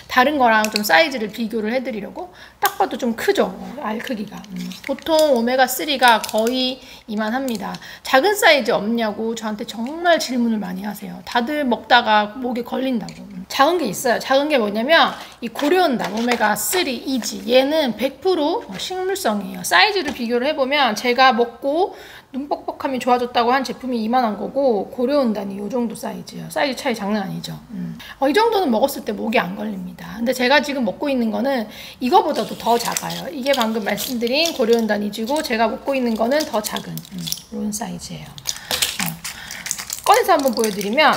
다른 거랑 좀 사이즈를 비교를 해드리려고. 딱 봐도 좀 크죠, 알 크기가. 보통 오메가3가 거의 이만합니다. 작은 사이즈 없냐고 저한테 정말 질문을 많이 하세요. 다들 먹다가 목에 걸린다고. 작은 게 있어요. 작은 게 뭐냐면 이 고려온단 오메가3 이지, 얘는 100% 식물성이에요. 사이즈를 비교를 해보면 제가 먹고 눈 뻑뻑함이 좋아졌다고 한 제품이 이만한 거고 고려온단이 이 정도 사이즈예요. 사이즈 차이 장난 아니죠. 이 정도는 먹었을 때 목이 안 걸립니다. 근데 제가 지금 먹고 있는 거는 이거보다도 더 작아요. 이게 방금 말씀드린 고려온단 이지고 제가 먹고 있는 거는 더 작은 이런 사이즈예요. 꺼내서 한번 보여드리면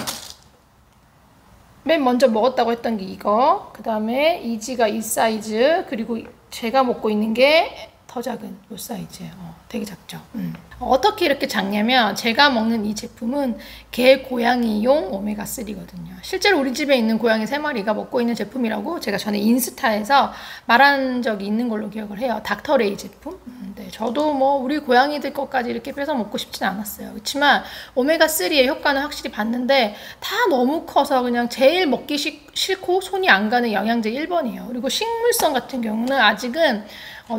맨 먼저 먹었다고 했던 게 이거, 그 다음에 이지가 이 사이즈, 그리고 제가 먹고 있는 게 더 작은 이 사이즈예요. 되게 작죠. 어떻게 이렇게 작냐면 제가 먹는 이 제품은 개 고양이용 오메가3거든요. 실제로 우리 집에 있는 고양이 3마리가 먹고 있는 제품이라고 제가 전에 인스타에서 말한 적이 있는 걸로 기억을 해요. 닥터레이 제품. 네, 저도 우리 고양이들 것까지 이렇게 뺏어 먹고 싶진 않았어요. 그렇지만 오메가3의 효과는 확실히 봤는데 다 너무 커서 그냥 제일 먹기 싫고 손이 안 가는 영양제 1번이에요. 그리고 식물성 같은 경우는 아직은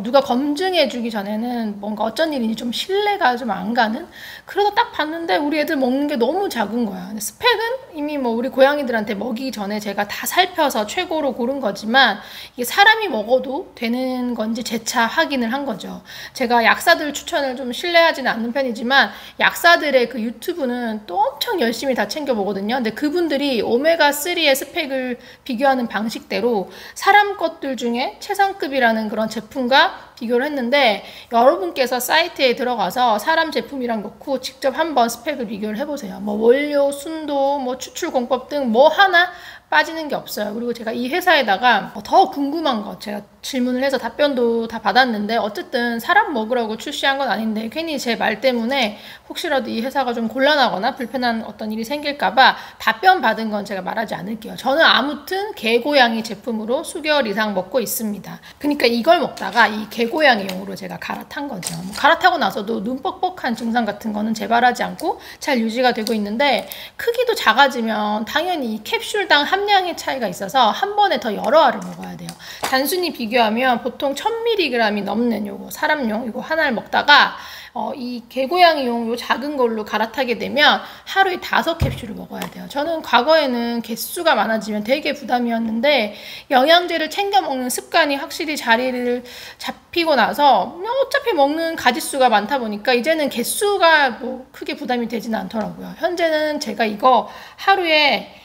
누가 검증해 주기 전에는 뭔가 어쩐 일인지 좀 신뢰가 좀 안 가는, 그러다 딱 봤는데 우리 애들 먹는 게 너무 작은 거야. 근데 스펙은 이미 우리 고양이들한테 먹이기 전에 제가 다 살펴서 최고로 고른 거지만 이게 사람이 먹어도 되는 건지 재차 확인을 한 거죠. 제가 약사들 추천을 좀 신뢰하지는 않는 편이지만 약사들의 그 유튜브는 또 엄청 열심히 다 챙겨보거든요. 근데 그분들이 오메가3의 스펙을 비교하는 방식대로 사람 것들 중에 최상급이라는 그런 제품과 비교를 했는데 여러분께서 사이트에 들어가서 사람 제품이랑 놓고 직접 한번 스펙을 비교를 해보세요. 원료, 순도, 추출 공법 등 하나 빠지는 게 없어요. 그리고 제가 이 회사에다가 더 궁금한 거 제가 질문을 해서 답변도 다 받았는데 어쨌든 사람 먹으라고 출시한 건 아닌데 괜히 제 말 때문에 혹시라도 이 회사가 좀 곤란하거나 불편한 어떤 일이 생길까봐 답변 받은 건 제가 말하지 않을게요. 저는 아무튼 개고양이 제품으로 수개월 이상 먹고 있습니다. 그러니까 이걸 먹다가 이 개고양이용으로 제가 갈아탄 거죠. 갈아타고 나서도 눈 뻑뻑한 증상 같은 거는 재발하지 않고 잘 유지가 되고 있는데 크기도 작아지면 당연히 이 캡슐당 함량의 차이가 있어서 한 번에 더 여러 알을 먹어야 돼요. 단순히 비교하면 보통 1000mg이 넘는 요거 사람용 이거 하나를 먹다가 이 개고양이용 요 작은 걸로 갈아타게 되면 하루에 5캡슐을 먹어야 돼요. 저는 과거에는 개수가 많아지면 되게 부담이었는데 영양제를 챙겨 먹는 습관이 확실히 자리를 잡히고 나서 어차피 먹는 가짓수가 많다 보니까 이제는 개수가 뭐 크게 부담이 되지는 않더라고요. 현재는 제가 이거 하루에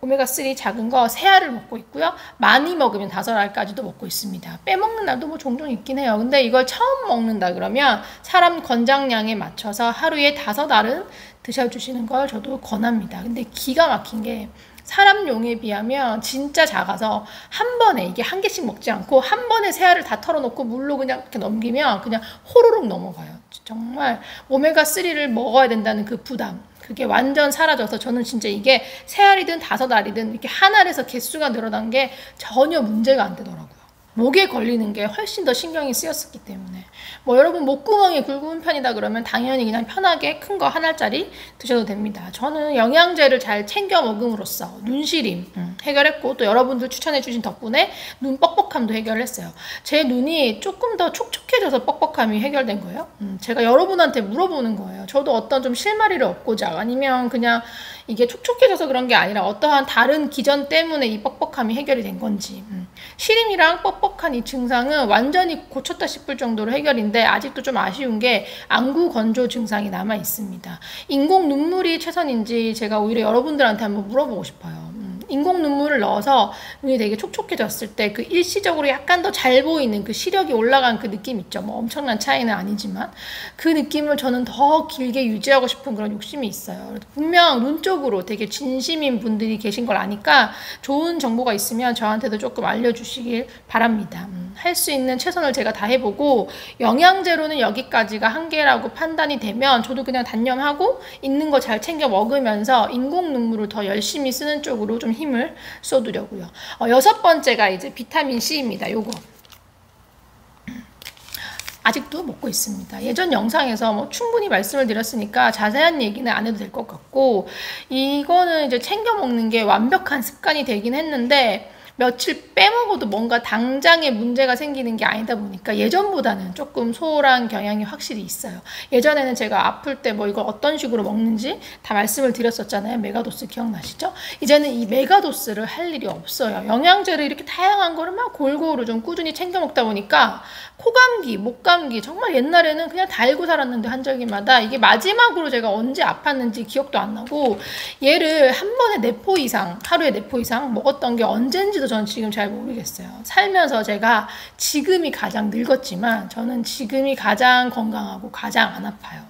오메가3 작은 거 3알을 먹고 있고요. 많이 먹으면 5알까지도 먹고 있습니다. 빼먹는 날도 뭐 종종 있긴 해요. 근데 이걸 처음 먹는다 그러면 사람 권장량에 맞춰서 하루에 5알은 드셔주시는 걸 저도 권합니다. 근데 기가 막힌 게 사람용에 비하면 진짜 작아서 한 번에 이게 한 개씩 먹지 않고 한 번에 3알을 다 털어놓고 물로 그냥 이렇게 넘기면 그냥 호로록 넘어가요. 정말 오메가3를 먹어야 된다는 그 부담 그게 완전 사라져서 저는 진짜 이게 3알이든 5알이든 이렇게 한 알에서 개수가 늘어난 게 전혀 문제가 안 되더라고요. 목에 걸리는 게 훨씬 더 신경이 쓰였었기 때문에 뭐 여러분 목구멍이 굵은 편이다 그러면 당연히 그냥 편하게 큰 거 1알짜리 드셔도 됩니다. 저는 영양제를 잘 챙겨 먹음으로써 눈시림 해결했고 또 여러분들 추천해 주신 덕분에 눈 뻑뻑함도 해결했어요. 제 눈이 조금 더 촉촉해져서 뻑뻑함이 해결된 거예요. 제가 여러분한테 물어보는 거예요. 저도 어떤 좀 실마리를 얻고자 아니면 그냥 이게 촉촉해져서 그런 게 아니라 어떠한 다른 기전 때문에 이 뻑뻑함이 해결이 된 건지 시림이랑 뻑뻑한 이 증상은 완전히 고쳤다 싶을 정도로 해결인데 아직도 좀 아쉬운 게 안구 건조 증상이 남아 있습니다. 인공 눈물이 최선인지 제가 오히려 여러분들한테 한번 물어보고 싶어요. 인공 눈물을 넣어서 눈이 되게 촉촉해졌을 때 그 일시적으로 약간 더 잘 보이는 그 시력이 올라간 그 느낌 있죠. 뭐 엄청난 차이는 아니지만 그 느낌을 저는 더 길게 유지하고 싶은 그런 욕심이 있어요. 분명 눈 쪽으로 되게 진심인 분들이 계신 걸 아니까 좋은 정보가 있으면 저한테도 조금 알려주시길 바랍니다. 할 수 있는 최선을 제가 다 해보고 영양제로는 여기까지가 한계라고 판단이 되면 저도 그냥 단념하고 있는 거 잘 챙겨 먹으면서 인공 눈물을 더 열심히 쓰는 쪽으로 좀 힘을 쏟으려고요. 6번째가 이제 비타민 C입니다. 요거 아직도 먹고 있습니다. 예전 영상에서 뭐 충분히 말씀을 드렸으니까 자세한 얘기는 안 해도 될 것 같고 이거는 이제 챙겨 먹는 게 완벽한 습관이 되긴 했는데 며칠 빼먹어도 뭔가 당장에 문제가 생기는 게 아니다 보니까 예전보다는 조금 소홀한 경향이 확실히 있어요. 예전에는 제가 아플 때 뭐 이걸 어떤 식으로 먹는지 다 말씀을 드렸었잖아요. 메가도스 기억나시죠? 이제는 이 메가도스를 할 일이 없어요. 영양제를 이렇게 다양한 거를 막 골고루 좀 꾸준히 챙겨 먹다 보니까 코감기, 목감기 정말 옛날에는 그냥 달고 살았는데 한절기마다 이게 마지막으로 제가 언제 아팠는지 기억도 안 나고 얘를 한 번에 4포 이상 하루에 4포 이상 먹었던 게 언젠지도 저는 지금 잘 모르겠어요. 살면서 제가 지금이 가장 늙었지만 저는 지금이 가장 건강하고 가장 안 아파요.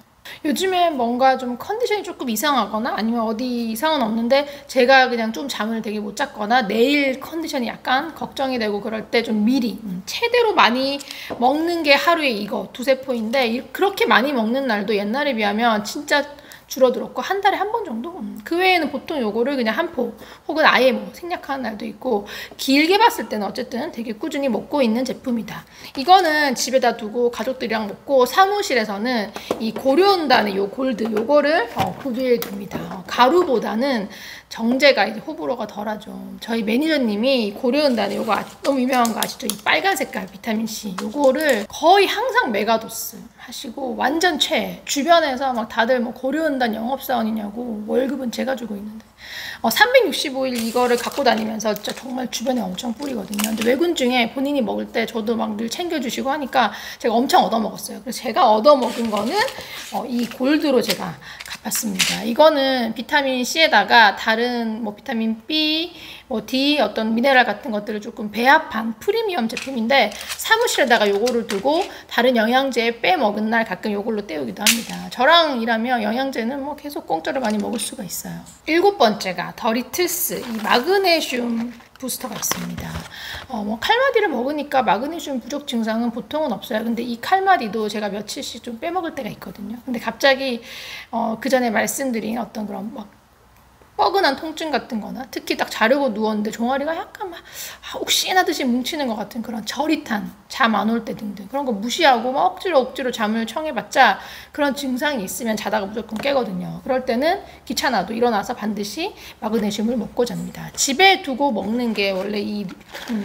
요즘에 뭔가 좀 컨디션이 조금 이상하거나 아니면 어디 이상은 없는데 제가 그냥 좀 잠을 되게 못 잤거나 내일 컨디션이 약간 걱정이 되고 그럴 때 좀 미리 최대로 많이 먹는 게 하루에 이거 2~3포인데 그렇게 많이 먹는 날도 옛날에 비하면 진짜 줄어들었고 한 달에 한 번 정도? 그 외에는 보통 요거를 그냥 1포 혹은 아예 뭐 생략하는 날도 있고 길게 봤을 때는 어쨌든 되게 꾸준히 먹고 있는 제품이다. 이거는 집에다 두고 가족들이랑 먹고 사무실에서는 이 고려온단의 요 골드 요거를 구비해 둡니다. 가루보다는 정제가 이제 호불호가 덜하죠. 저희 매니저님이 고려온단의 요거 너무 유명한 거 아시죠? 이 빨간 색깔 비타민C 요거를 거의 항상 메가도스 하시고 완전 최애. 주변에서 막 다들 뭐 고려온단 영업사원이냐고 월급은 제가 주고 있는데 365일 이거를 갖고 다니면서 진짜 정말 주변에 엄청 뿌리거든요. 근데 외군 중에 본인이 먹을 때 저도 막 늘 챙겨주시고 하니까 제가 엄청 얻어먹었어요. 그래서 제가 얻어먹은 거는 이 골드로 제가 갚았습니다. 이거는 비타민 C에다가 다른 뭐 비타민 B, 뭐 D 어떤 미네랄 같은 것들을 조금 배합한 프리미엄 제품인데 사무실에다가 요거를 두고 다른 영양제 빼먹은 날 가끔 요걸로 때우기도 합니다. 저랑 일하면 영양제는 뭐 계속 공짜로 많이 먹을 수가 있어요. 7번째가 더리틀스, 이 마그네슘 부스터가 있습니다. 뭐 칼마디를 먹으니까 마그네슘 부족 증상은 보통은 없어요. 근데 이 칼마디도 제가 며칠씩 좀 빼먹을 때가 있거든요. 근데 갑자기 그 전에 말씀드린 어떤 그런 막 뻐근한 통증 같은 거나 특히 딱 자려고 누웠는데 종아리가 약간 막 옥신하듯이 뭉치는 것 같은 그런 저릿한 잠 안 올 때 등등 그런 거 무시하고 막 억지로 잠을 청해봤자 그런 증상이 있으면 자다가 무조건 깨거든요. 그럴 때는 귀찮아도 일어나서 반드시 마그네슘을 먹고 잡니다. 집에 두고 먹는 게 원래 이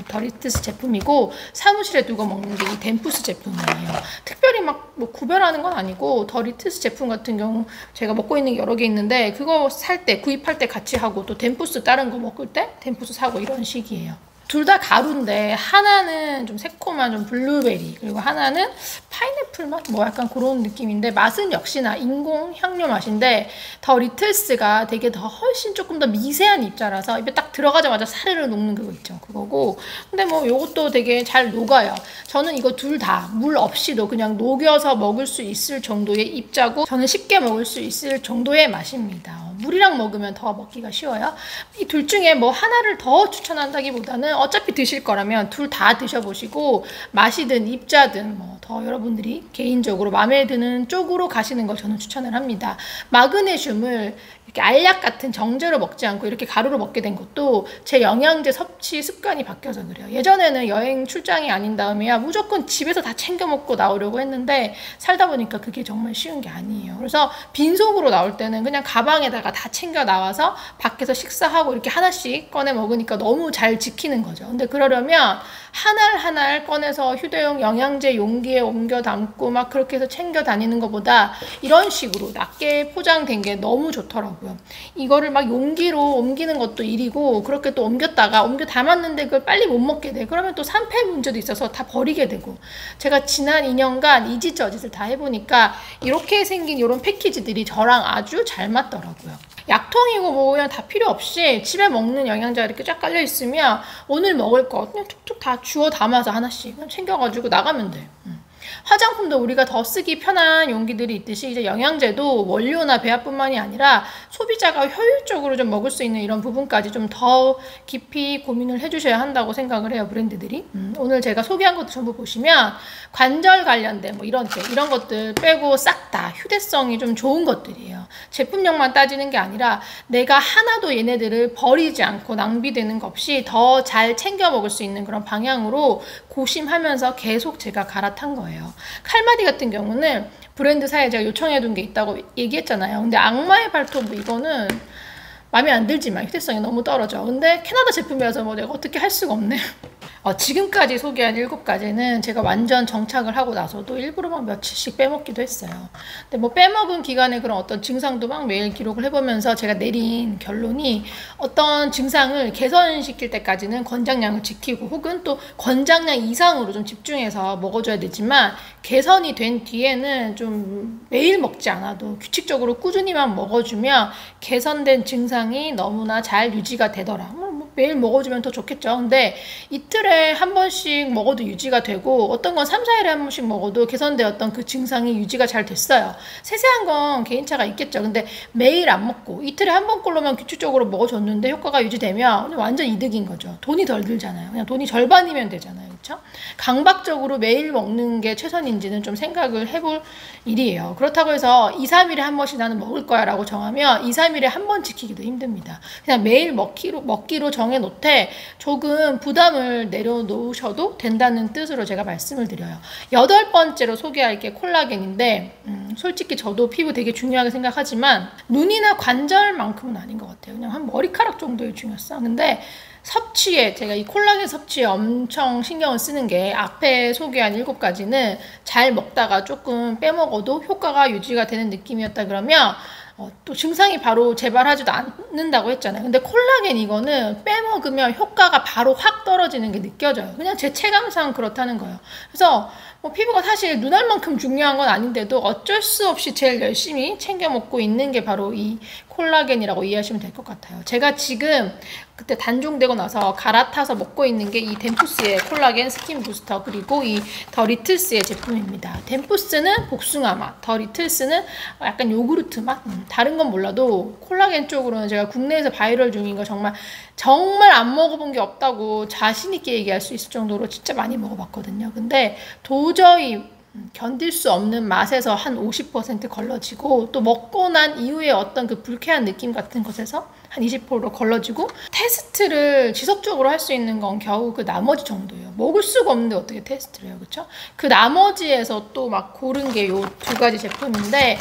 더리트스 제품이고 사무실에 두고 먹는 게 이 덴푸스 제품이에요. 특별히 막 뭐 구별하는 건 아니고 더리트스 제품 같은 경우 제가 먹고 있는 게 여러 개 있는데 그거 살 때 구입할 때 같이 하고 또 덴푸스 다른 거 먹을 때 덴푸스 사고 이런 식이에요. 둘 다 가루인데 하나는 좀 새콤한 좀 블루베리 그리고 하나는 파인애플 맛? 뭐 약간 그런 느낌인데 맛은 역시나 인공 향료 맛인데 더 리틀스가 되게 더 훨씬 조금 더 미세한 입자라서 입에 딱 들어가자마자 사르르 녹는 그거 있죠. 그거고 근데 뭐 요것도 되게 잘 녹아요. 저는 이거 둘 다 물 없이도 그냥 녹여서 먹을 수 있을 정도의 입자고 저는 쉽게 먹을 수 있을 정도의 맛입니다. 물이랑 먹으면 더 먹기가 쉬워요. 이 둘 중에 뭐 하나를 더 추천한다기보다는 어차피 드실 거라면 둘 다 드셔보시고 맛이든 입자든 뭐 더 여러분들이 개인적으로 마음에 드는 쪽으로 가시는 걸 저는 추천을 합니다. 마그네슘을 이렇게 알약 같은 정제로 먹지 않고 이렇게 가루로 먹게 된 것도 제 영양제 섭취 습관이 바뀌어서 그래요. 예전에는 여행 출장이 아닌 다음에야 무조건 집에서 다 챙겨 먹고 나오려고 했는데 살다 보니까 그게 정말 쉬운 게 아니에요. 그래서 빈속으로 나올 때는 그냥 가방에다가 다 챙겨 나와서 밖에서 식사하고 이렇게 하나씩 꺼내 먹으니까 너무 잘 지키는 거죠. 근데 그러려면 한 알 한 알 꺼내서 휴대용 영양제 용기에 옮겨 담고 막 그렇게 해서 챙겨 다니는 것보다 이런 식으로 낮게 포장된 게 너무 좋더라고요. 이거를 막 용기로 옮기는 것도 일이고 그렇게 또 옮겼다가 옮겨 담았는데 그걸 빨리 못 먹게 돼. 그러면 또 산패 문제도 있어서 다 버리게 되고 제가 지난 2년간 이 짓 저 짓을 다 해보니까 이렇게 생긴 이런 패키지들이 저랑 아주 잘 맞더라고요. 약통이고 뭐 그냥 다 필요 없이 집에 먹는 영양제가 이렇게 쫙 깔려 있으면 오늘 먹을 거 그냥 툭툭 다 주워 담아서 하나씩 그냥 챙겨가지고 나가면 돼. 화장품도 우리가 더 쓰기 편한 용기들이 있듯이 이제 영양제도 원료나 배합뿐만이 아니라 소비자가 효율적으로 좀 먹을 수 있는 이런 부분까지 좀 더 깊이 고민을 해주셔야 한다고 생각을 해요, 브랜드들이. 오늘 제가 소개한 것도 전부 보시면 관절 관련된 뭐 이런 것들 빼고 싹 다 휴대성이 좀 좋은 것들이에요. 제품력만 따지는 게 아니라 내가 하나도 얘네들을 버리지 않고 낭비되는 것 없이 더 잘 챙겨 먹을 수 있는 그런 방향으로 고심하면서 계속 제가 갈아탄 거예요. 칼마디 같은 경우는 브랜드사에 제가 요청해둔 게 있다고 얘기했잖아요. 근데 악마의 발톱 이거는 마음에 안 들지만 휴대성이 너무 떨어져. 근데 캐나다 제품이어서 뭐 내가 어떻게 할 수가 없네. 지금까지 소개한 7가지는 제가 완전 정착을 하고 나서도 일부러 막 며칠씩 빼먹기도 했어요. 근데 뭐 빼먹은 기간에 그런 어떤 증상도 막 매일 기록을 해보면서 제가 내린 결론이 어떤 증상을 개선시킬 때까지는 권장량을 지키고 혹은 또 권장량 이상으로 좀 집중해서 먹어줘야 되지만 개선이 된 뒤에는 좀 매일 먹지 않아도 규칙적으로 꾸준히만 먹어주면 개선된 증상이 너무나 잘 유지가 되더라. 매일 먹어주면 더 좋겠죠. 근데 이틀에 한 번씩 먹어도 유지가 되고 어떤 건 3, 4일에 한 번씩 먹어도 개선되었던 그 증상이 유지가 잘 됐어요. 세세한 건 개인차가 있겠죠. 근데 매일 안 먹고 이틀에 한 번꼴로만 규칙적으로 먹어줬는데 효과가 유지되면 완전 이득인 거죠. 돈이 덜 들잖아요. 그냥 돈이 절반이면 되잖아요. 그렇죠? 강박적으로 매일 먹는 게 최선인지는 좀 생각을 해볼 일이에요. 그렇다고 해서 2, 3일에 한 번씩 나는 먹을 거야 라고 정하면 2, 3일에 한 번 지키기도 힘듭니다. 그냥 매일 먹기로 정해놓되 조금 부담을 내려놓으셔도 된다는 뜻으로 제가 말씀을 드려요. 8번째로 소개할 게 콜라겐인데 솔직히 저도 피부 되게 중요하게 생각하지만 눈이나 관절만큼은 아닌 것 같아요. 그냥 한 머리카락 정도의 중요성. 근데 섭취에 제가 이 콜라겐 섭취에 엄청 신경을 쓰는 게 앞에 소개한 7가지는 잘 먹다가 조금 빼먹어도 효과가 유지가 되는 느낌이었다 그러면 또 증상이 바로 재발하지도 않는다고 했잖아요. 근데 콜라겐 이거는 빼먹으면 효과가 바로 확 떨어지는 게 느껴져요. 그냥 제 체감상 그렇다는 거예요. 그래서 뭐 피부가 사실 눈알만큼 중요한 건 아닌데도 어쩔 수 없이 제일 열심히 챙겨 먹고 있는 게 바로 이 콜라겐이라고 이해하시면 될 것 같아요. 제가 지금 그때 단종되고 나서 갈아타서 먹고 있는 게 이 덴푸스의 콜라겐 스킨 부스터, 그리고 이 더 리틀스의 제품입니다. 덴푸스는 복숭아 맛, 더 리틀스는 약간 요구르트 맛. 다른 건 몰라도 콜라겐 쪽으로는 제가 국내에서 바이럴 중인 거 정말 안 먹어본 게 없다고 자신 있게 얘기할 수 있을 정도로 진짜 많이 먹어봤거든요. 근데 도저히 견딜 수 없는 맛에서 한 50% 걸러지고, 또 먹고 난 이후에 어떤 그 불쾌한 느낌 같은 것에서 한 20% 걸러지고, 테스트를 지속적으로 할 수 있는 건 겨우 그 나머지 정도예요. 먹을 수가 없는데 어떻게 테스트를 해요, 그쵸? 그 나머지에서 또 막 고른 게 요 두 가지 제품인데,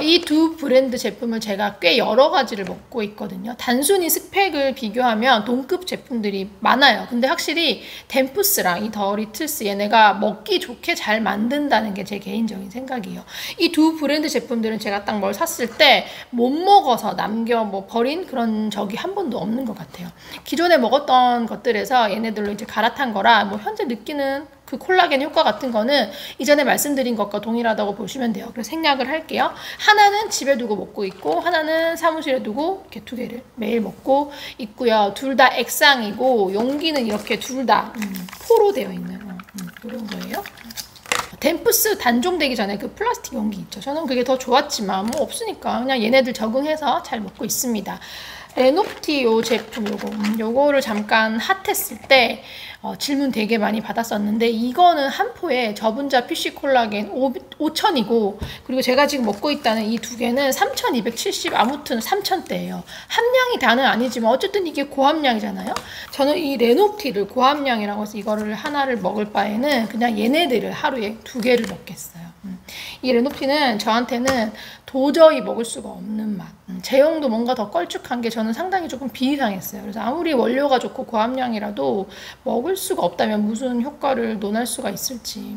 이 두 브랜드 제품을 제가 꽤 여러 가지를 먹고 있거든요. 단순히 스펙을 비교하면 동급 제품들이 많아요. 근데 확실히 덴푸스랑 이 더 리틀스 얘네가 먹기 좋게 잘 만든다는 게 제 개인적인 생각이에요. 이 두 브랜드 제품들은 제가 딱 뭘 샀을 때 못 먹어서 남겨 뭐 버린 그런 적이 한 번도 없는 것 같아요. 기존에 먹었던 것들에서 얘네들로 이제 갈아탄 거라 뭐 현재 느끼는 그 콜라겐 효과 같은 거는 이전에 말씀드린 것과 동일하다고 보시면 돼요. 그래서 생략을 할게요. 하나는 집에 두고 먹고 있고, 하나는 사무실에 두고 이렇게 두 개를 매일 먹고 있고요. 둘 다 액상이고, 용기는 이렇게 둘 다 포로 되어 있는 이런 거예요. 덴푸스 단종되기 전에 그 플라스틱 용기 있죠. 저는 그게 더 좋았지만 뭐 없으니까 그냥 얘네들 적응해서 잘 먹고 있습니다. 레노프티 요 제품 요거를 잠깐 핫했을 때 질문 되게 많이 받았었는데, 이거는 한 포에 저분자 PC 콜라겐 5,000이고, 그리고 제가 지금 먹고 있다는 이 두 개는 3,270, 아무튼 3,000대예요. 함량이 다는 아니지만 어쨌든 이게 고함량이잖아요. 저는 이 레노프티를 고함량이라고 해서 이거를 하나를 먹을 바에는 그냥 얘네들을 하루에 두 개를 먹겠어요. 이 레노프티는 저한테는 도저히 먹을 수가 없는 맛. 제형도 뭔가 더 걸쭉한 게 저는 상당히 조금 비이상했어요. 그래서 아무리 원료가 좋고 고함량이라도 먹을 수가 없다면 무슨 효과를 논할 수가 있을지.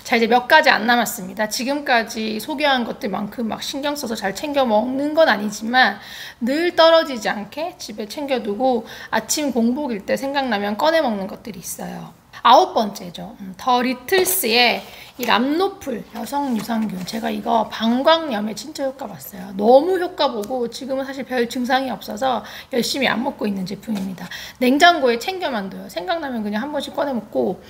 자, 이제 몇 가지 안 남았습니다. 지금까지 소개한 것들만큼 막 신경 써서 잘 챙겨 먹는 건 아니지만 늘 떨어지지 않게 집에 챙겨두고 아침 공복일 때 생각나면 꺼내 먹는 것들이 있어요. 9번째죠. 더 리틀스의 이 람노풀 여성 유산균. 제가 이거 방광염에 진짜 효과 봤어요. 너무 효과 보고 지금은 사실 별 증상이 없어서 열심히 안 먹고 있는 제품입니다. 냉장고에 챙겨만 둬요. 생각나면 그냥 한 번씩 꺼내 먹고,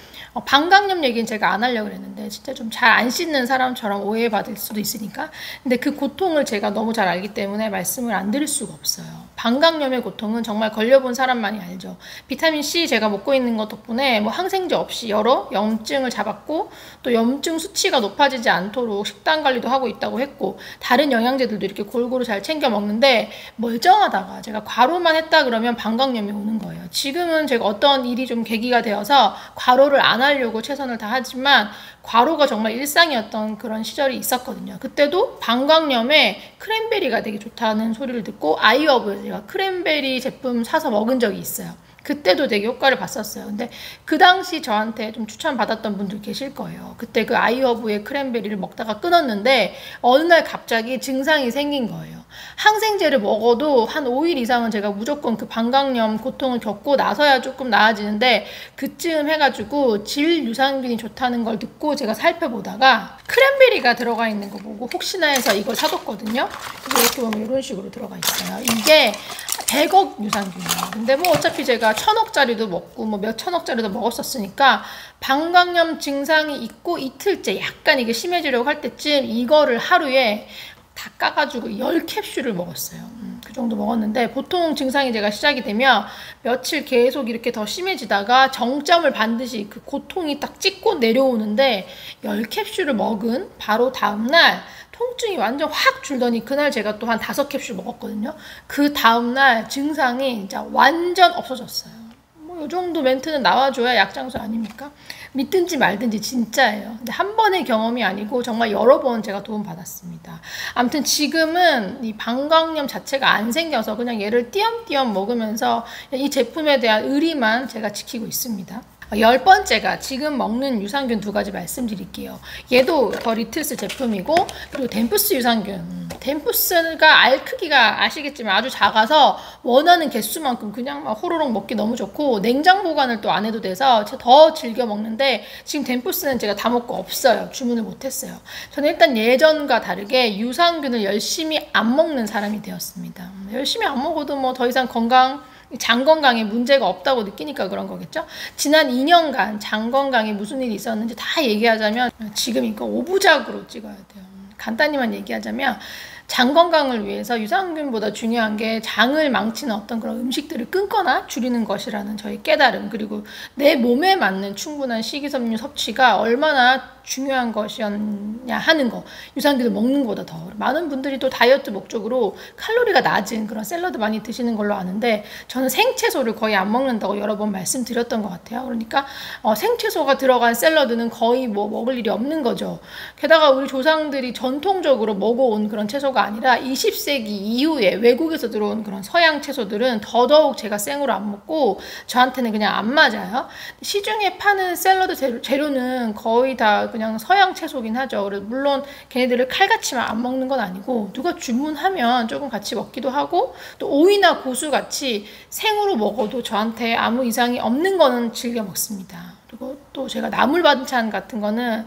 방광염 얘기는 제가 안 하려고 했는데 진짜 좀 잘 안 씻는 사람처럼 오해받을 수도 있으니까. 근데 그 고통을 제가 너무 잘 알기 때문에 말씀을 안 드릴 수가 없어요. 방광염의 고통은 정말 걸려본 사람만이 알죠. 비타민C 제가 먹고 있는 것 덕분에 뭐 항생제 없이 여러 염증을 잡았고, 또 염증 수치가 높아지지 않도록 식단 관리도 하고 있다고 했고, 다른 영양제들도 이렇게 골고루 잘 챙겨 먹는데, 멀쩡하다가 제가 과로만 했다 그러면 방광염이 오는 거예요. 지금은 제가 어떤 일이 좀 계기가 되어서 과로를 안 하려고 최선을 다하지만 과로가 정말 일상이었던 그런 시절이 있었거든요. 그때도 방광염에 크랜베리가 되게 좋다는 소리를 듣고 아이허브 제가 크랜베리 제품 사서 먹은 적이 있어요. 그때도 되게 효과를 봤었어요. 근데 그 당시 저한테 좀 추천받았던 분들 계실 거예요. 그때 그 아이허브의 크랜베리를 먹다가 끊었는데 어느 날 갑자기 증상이 생긴 거예요. 항생제를 먹어도 한 5일 이상은 제가 무조건 그 방광염 고통을 겪고 나서야 조금 나아지는데, 그쯤 해가지고 질 유산균이 좋다는 걸 듣고 제가 살펴보다가 크랜베리가 들어가 있는 거 보고 혹시나 해서 이걸 사뒀거든요. 이렇게 보면 이런 식으로 들어가 있어요. 이게 100억 유산균이에요. 근데 뭐 어차피 제가 1,000억짜리도 먹고 뭐 몇천억짜리도 먹었었으니까 방광염 증상이 있고 이틀째 약간 이게 심해지려고 할 때쯤 이거를 하루에 다 까가지고 10캡슐을 먹었어요. 그 정도 먹었는데, 보통 증상이 제가 시작이 되면 며칠 계속 이렇게 더 심해지다가 정점을 반드시 그 고통이 딱 찍고 내려오는데, 10캡슐을 먹은 바로 다음날 통증이 완전 확 줄더니 그날 제가 또 한 5캡슐 먹었거든요. 그 다음날 증상이 진짜 완전 없어졌어요. 뭐 이 정도 멘트는 나와줘야 약장수 아닙니까? 믿든지 말든지 진짜예요. 근데 한 번의 경험이 아니고 정말 여러 번 제가 도움 받았습니다. 아무튼 지금은 이 방광염 자체가 안 생겨서 그냥 얘를 띄엄띄엄 먹으면서 이 제품에 대한 의리만 제가 지키고 있습니다. 10번째가 지금 먹는 유산균 2가지 말씀드릴게요. 얘도 더 리틀스 제품이고, 그리고 덴푸스 유산균. 덴푸스가 알 크기가 아시겠지만 아주 작아서 원하는 개수만큼 그냥 막 호로록 먹기 너무 좋고, 냉장 보관을 또 안 해도 돼서 더 즐겨 먹는데, 지금 덴푸스는 제가 다 먹고 없어요. 주문을 못했어요. 저는 일단 예전과 다르게 유산균을 열심히 안 먹는 사람이 되었습니다. 열심히 안 먹어도 뭐 더 이상 장 건강에 문제가 없다고 느끼니까 그런 거겠죠. 지난 2년간 장 건강에 무슨 일이 있었는지 다 얘기하자면, 지금 이거 5부작으로 찍어야 돼요. 간단히만 얘기하자면, 장 건강을 위해서 유산균보다 중요한 게 장을 망치는 어떤 그런 음식들을 끊거나 줄이는 것이라는 저희 깨달음, 그리고 내 몸에 맞는 충분한 식이섬유 섭취가 얼마나 중요한 것이었냐 하는 거. 유산균을 먹는 것보다 더. 많은 분들이 또 다이어트 목적으로 칼로리가 낮은 그런 샐러드 많이 드시는 걸로 아는데, 저는 생채소를 거의 안 먹는다고 여러 번 말씀드렸던 것 같아요. 그러니까 생채소가 들어간 샐러드는 거의 뭐 먹을 일이 없는 거죠. 게다가 우리 조상들이 전통적으로 먹어온 그런 채소가 아니라 20세기 이후에 외국에서 들어온 그런 서양 채소들은 더더욱 제가 생으로 안 먹고 저한테는 그냥 안 맞아요. 시중에 파는 샐러드 재료는 거의 다 그냥 서양 채소긴 하죠. 그래서 물론 걔네들을 칼같이만 안 먹는 건 아니고, 누가 주문하면 조금 같이 먹기도 하고, 또 오이나 고수 같이 생으로 먹어도 저한테 아무 이상이 없는 거는 즐겨 먹습니다. 그리고 또 제가 나물 반찬 같은 거는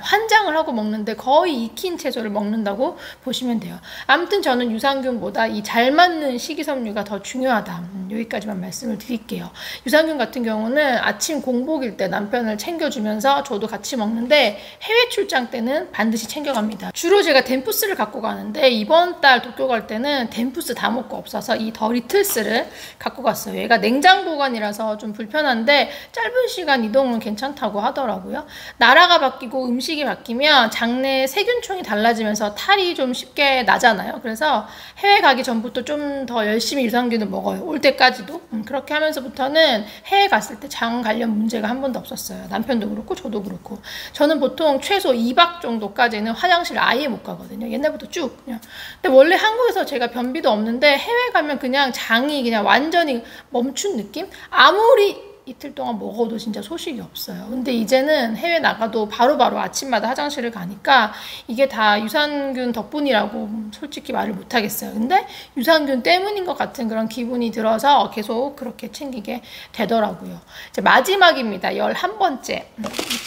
환장을 하고 먹는데 거의 익힌 채소를 먹는다고 보시면 돼요. 아무튼 저는 유산균보다 이 잘 맞는 식이섬유가 더 중요하다. 여기까지만 말씀을 드릴게요. 유산균 같은 경우는 아침 공복일 때 남편을 챙겨주면서 저도 같이 먹는데, 해외 출장 때는 반드시 챙겨갑니다. 주로 제가 덴푸스를 갖고 가는데, 이번 달 도쿄 갈 때는 덴푸스 다 먹고 없어서 이 더 리틀스를 갖고 갔어요. 얘가 냉장 보관이라서 좀 불편한데 짧은 시간 이동은 괜찮다고 하더라고요. 나라가 바뀌고 음식이 바뀌면 장내 세균총이 달라지면서 탈이 좀 쉽게 나잖아요. 그래서 해외 가기 전부터 좀 더 열심히 유산균을 먹어요. 올 때까지도. 그렇게 하면서부터는 해외 갔을 때 장 관련 문제가 한 번도 없었어요. 남편도 그렇고 저도 그렇고. 저는 보통 최소 2박 정도까지는 화장실 아예 못 가거든요. 옛날부터 쭉 그냥. 근데 원래 한국에서 제가 변비도 없는데 해외 가면 그냥 장이 그냥 완전히 멈춘 느낌? 아무리 이틀 동안 먹어도 진짜 소식이 없어요. 근데 이제는 해외 나가도 바로바로 아침마다 화장실을 가니까 이게 다 유산균 덕분이라고 솔직히 말을 못하겠어요. 근데 유산균 때문인 것 같은 그런 기분이 들어서 계속 그렇게 챙기게 되더라고요. 이제 마지막입니다. 11번째.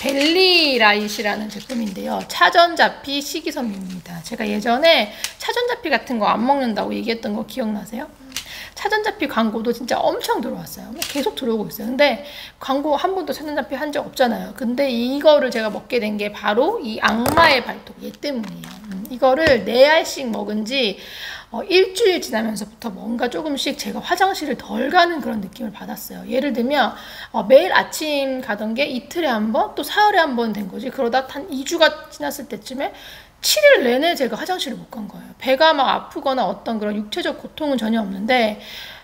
벨리라이트라는 제품인데요. 차전자피 식이섬유입니다. 제가 예전에 차전자피 같은 거 안 먹는다고 얘기했던 거 기억나세요? 차전자피 광고도 진짜 엄청 들어왔어요. 계속 들어오고 있어요. 근데 광고 한 번도 차전자피 한 적 없잖아요. 근데 이거를 제가 먹게 된 게 바로 이 악마의 발톱, 얘 때문이에요. 이거를 4알씩 먹은 지 일주일 지나면서부터 뭔가 조금씩 제가 화장실을 덜 가는 그런 느낌을 받았어요. 예를 들면 매일 아침 가던 게 이틀에 한 번, 또 사흘에 한 번 된 거지. 그러다 한 2주가 지났을 때쯤에 7일 내내 제가 화장실을 못 간 거예요. 배가 막 아프거나 어떤 그런 육체적 고통은 전혀 없는데,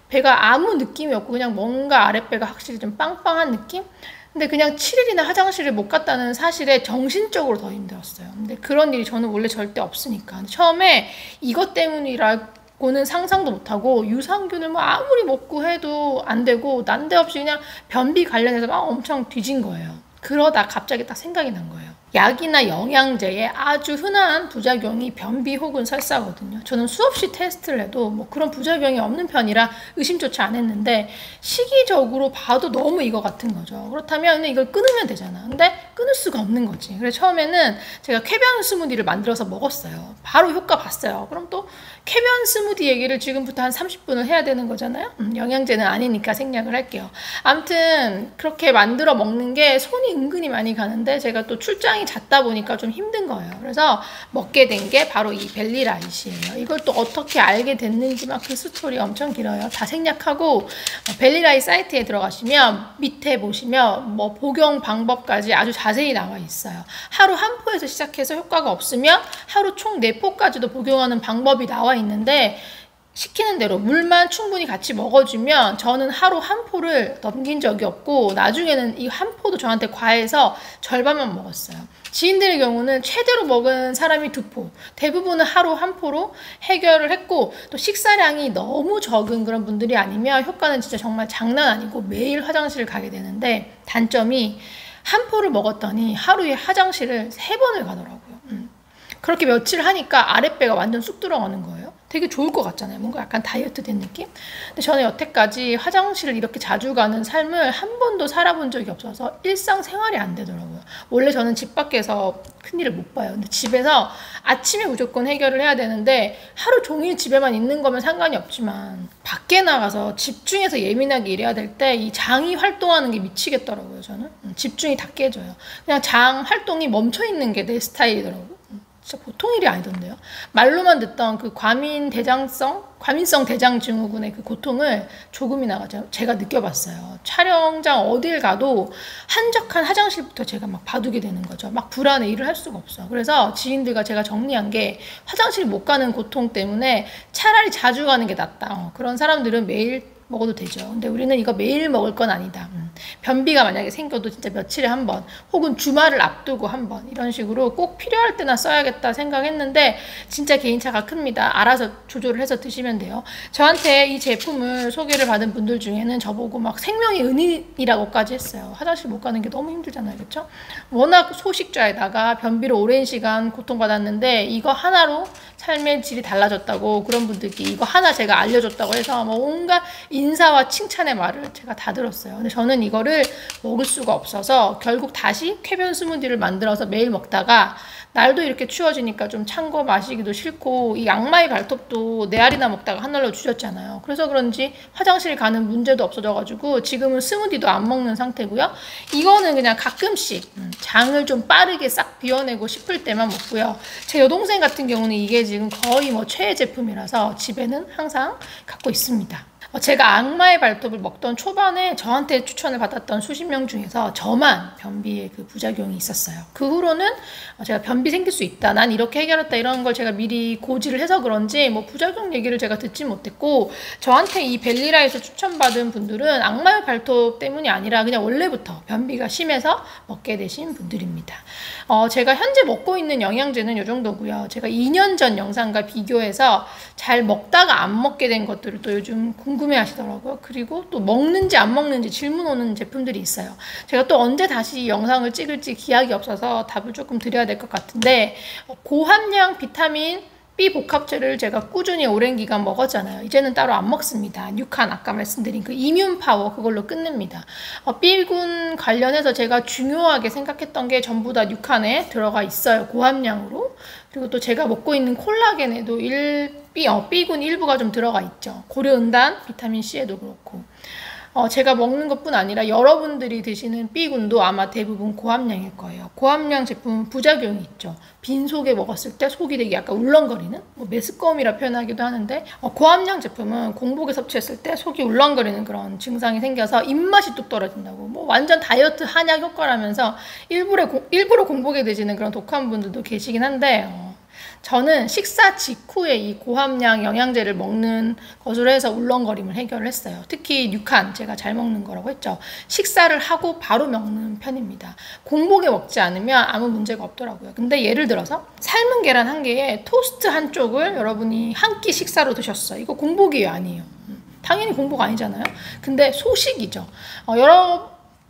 배가 아무 느낌이 없고 그냥 뭔가 아랫배가 확실히 좀 빵빵한 느낌? 근데 그냥 7일이나 화장실을 못 갔다는 사실에 정신적으로 더 힘들었어요. 근데 그런 일이 저는 원래 절대 없으니까. 처음에 이것 때문이라고는 상상도 못하고, 유산균을 뭐 아무리 먹고 해도 안 되고, 난데없이 그냥 변비 관련해서 막 엄청 뒤진 거예요. 그러다 갑자기 딱 생각이 난 거예요. 약이나 영양제의 아주 흔한 부작용이 변비 혹은 설사거든요. 저는 수없이 테스트를 해도 뭐 그런 부작용이 없는 편이라 의심조차 안 했는데, 시기적으로 봐도 너무 이거 같은 거죠. 그렇다면 이걸 끊으면 되잖아. 근데 끊을 수가 없는 거지. 그래서 처음에는 제가 쾌변 스무디를 만들어서 먹었어요. 바로 효과 봤어요. 그럼 또 쾌변 스무디 얘기를 지금부터 한 30분을 해야 되는 거잖아요. 영양제는 아니니까 생략을 할게요. 아무튼 그렇게 만들어 먹는 게 손이 은근히 많이 가는데, 제가 또 출장이 잦다 보니까 좀 힘든 거예요. 그래서 먹게 된 게 바로 이 벨리라이트예요. 이걸 또 어떻게 알게 됐는지 막 그 스토리 엄청 길어요. 다 생략하고 벨리라이트 사이트에 들어가시면 밑에 보시면 뭐 복용 방법까지 아주 자세히 나와 있어요. 하루 한 포에서 시작해서 효과가 없으면 하루 총 4포까지도 복용하는 방법이 나와 있는데, 시키는 대로 물만 충분히 같이 먹어주면 저는 하루 한 포를 넘긴 적이 없고 나중에는 이 한 포도 저한테 과해서 절반만 먹었어요. 지인들의 경우는 최대로 먹은 사람이 2포, 대부분은 하루 한 포로 해결을 했고 또 식사량이 너무 적은 그런 분들이 아니면 효과는 진짜 정말 장난 아니고 매일 화장실을 가게 되는데 단점이 한 포를 먹었더니 하루에 화장실을 3번을 가더라고요. 그렇게 며칠 하니까 아랫배가 완전 쑥 들어가는 거예요. 되게 좋을 것 같잖아요. 뭔가 약간 다이어트 된 느낌? 근데 저는 여태까지 화장실을 이렇게 자주 가는 삶을 한 번도 살아본 적이 없어서 일상생활이 안 되더라고요. 원래 저는 집 밖에서 큰일을 못 봐요. 근데 집에서 아침에 무조건 해결을 해야 되는데 하루 종일 집에만 있는 거면 상관이 없지만 밖에 나가서 집중해서 예민하게 일해야 될 때 이 장이 활동하는 게 미치겠더라고요. 저는 집중이 다 깨져요. 그냥 장 활동이 멈춰 있는 게 내 스타일이더라고요. 진짜 보통 일이 아니던데요. 말로만 듣던 그 과민성 대장 증후군의 그 고통을 조금이나마 제가 느껴봤어요. 촬영장 어딜 가도 한적한 화장실부터 제가 막 봐두게 되는 거죠. 막 불안해 일을 할 수가 없어요. 그래서 지인들과 제가 정리한 게 화장실 못 가는 고통 때문에 차라리 자주 가는 게 낫다. 그런 사람들은 매일 먹어도 되죠. 근데 우리는 이거 매일 먹을 건 아니다. 변비가 만약에 생겨도 진짜 며칠에 한 번, 혹은 주말을 앞두고 한 번, 이런 식으로 꼭 필요할 때나 써야겠다 생각했는데 진짜 개인차가 큽니다. 알아서 조절을 해서 드시면 돼요. 저한테 이 제품을 소개를 받은 분들 중에는 저보고 막 생명의 은인이라고까지 했어요. 화장실 못 가는 게 너무 힘들잖아요. 그렇죠? 워낙 소식자에다가 변비로 오랜 시간 고통받았는데 이거 하나로 삶의 질이 달라졌다고 그런 분들께 이거 하나 제가 알려줬다고 해서 뭐 온갖 인사와 칭찬의 말을 제가 다 들었어요. 근데 저는 이거를 먹을 수가 없어서 결국 다시 쾌변 스무디를 만들어서 매일 먹다가 날도 이렇게 추워지니까 좀 찬 거 마시기도 싫고 이 양마의 발톱도 4알이나 먹다가 하늘로 줄였잖아요. 그래서 그런지 화장실 가는 문제도 없어져가지고 지금은 스무디도 안 먹는 상태고요. 이거는 그냥 가끔씩 장을 좀 빠르게 싹 비워내고 싶을 때만 먹고요. 제 여동생 같은 경우는 이게 지금 거의 뭐 최애 제품이라서 집에는 항상 갖고 있습니다. 제가 악마의 발톱을 먹던 초반에 저한테 추천을 받았던 수십 명 중에서 저만 변비에 그 부작용이 있었어요. 그 후로는 제가 변비 생길 수 있다, 난 이렇게 해결했다 이런 걸 제가 미리 고지를 해서 그런지 뭐 부작용 얘기를 제가 듣지 못했고 저한테 이 벨리라에서 추천받은 분들은 악마의 발톱 때문이 아니라 그냥 원래부터 변비가 심해서 먹게 되신 분들입니다. 제가 현재 먹고 있는 영양제는 이 정도고요. 제가 2년 전 영상과 비교해서 잘 먹다가 안 먹게 된 것들을 또 요즘 궁금해 하시더라고요. 그리고 또 먹는지 안 먹는지 질문 오는 제품들이 있어요. 제가 또 언제 다시 영상을 찍을지 기약이 없어서 답을 조금 드려야 될 것 같은데 고함량 비타민 B 복합제를 제가 꾸준히 오랜 기간 먹었잖아요. 이제는 따로 안 먹습니다. 뉴칸 아까 말씀드린 그 이뮨 파워 그걸로 끝냅니다. B군 관련해서 제가 중요하게 생각했던 게 전부 다 뉴칸에 들어가 있어요. 고함량으로. 그리고 또 제가 먹고 있는 콜라겐에도 B군 일부가 좀 들어가 있죠. 고려은단, 비타민C에도 그렇고. 제가 먹는 것뿐 아니라 여러분들이 드시는 B군도 아마 대부분 고함량일 거예요. 고함량 제품은 부작용이 있죠. 빈속에 먹었을 때 속이 되게 약간 울렁거리는 뭐 메스꺼움이라 표현하기도 하는데 고함량 제품은 공복에 섭취했을 때 속이 울렁거리는 그런 증상이 생겨서 입맛이 뚝 떨어진다고 뭐 완전 다이어트 한약 효과라면서 일부러 공복에 드시는 그런 독한 분들도 계시긴 한데 저는 식사 직후에 이 고함량 영양제를 먹는 것으로 해서 울렁거림을 해결을 했어요. 특히 뉴칸 제가 잘 먹는 거라고 했죠. 식사를 하고 바로 먹는 편입니다. 공복에 먹지 않으면 아무 문제가 없더라고요. 근데 예를 들어서 삶은 계란 한 개에 토스트 한쪽을 여러분이 한 끼 식사로 드셨어요. 이거 공복이에요? 아니에요. 당연히 공복 아니잖아요. 근데 소식이죠.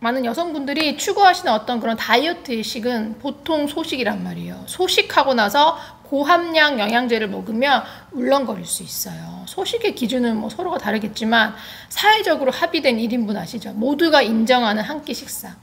많은 여성분들이 추구하시는 어떤 그런 다이어트의 식은 보통 소식이란 말이에요. 소식하고 나서 고함량 영양제를 먹으면 울렁거릴 수 있어요. 소식의 기준은 뭐 서로가 다르겠지만 사회적으로 합의된 1인분 아시죠? 모두가 인정하는 한 끼 식사.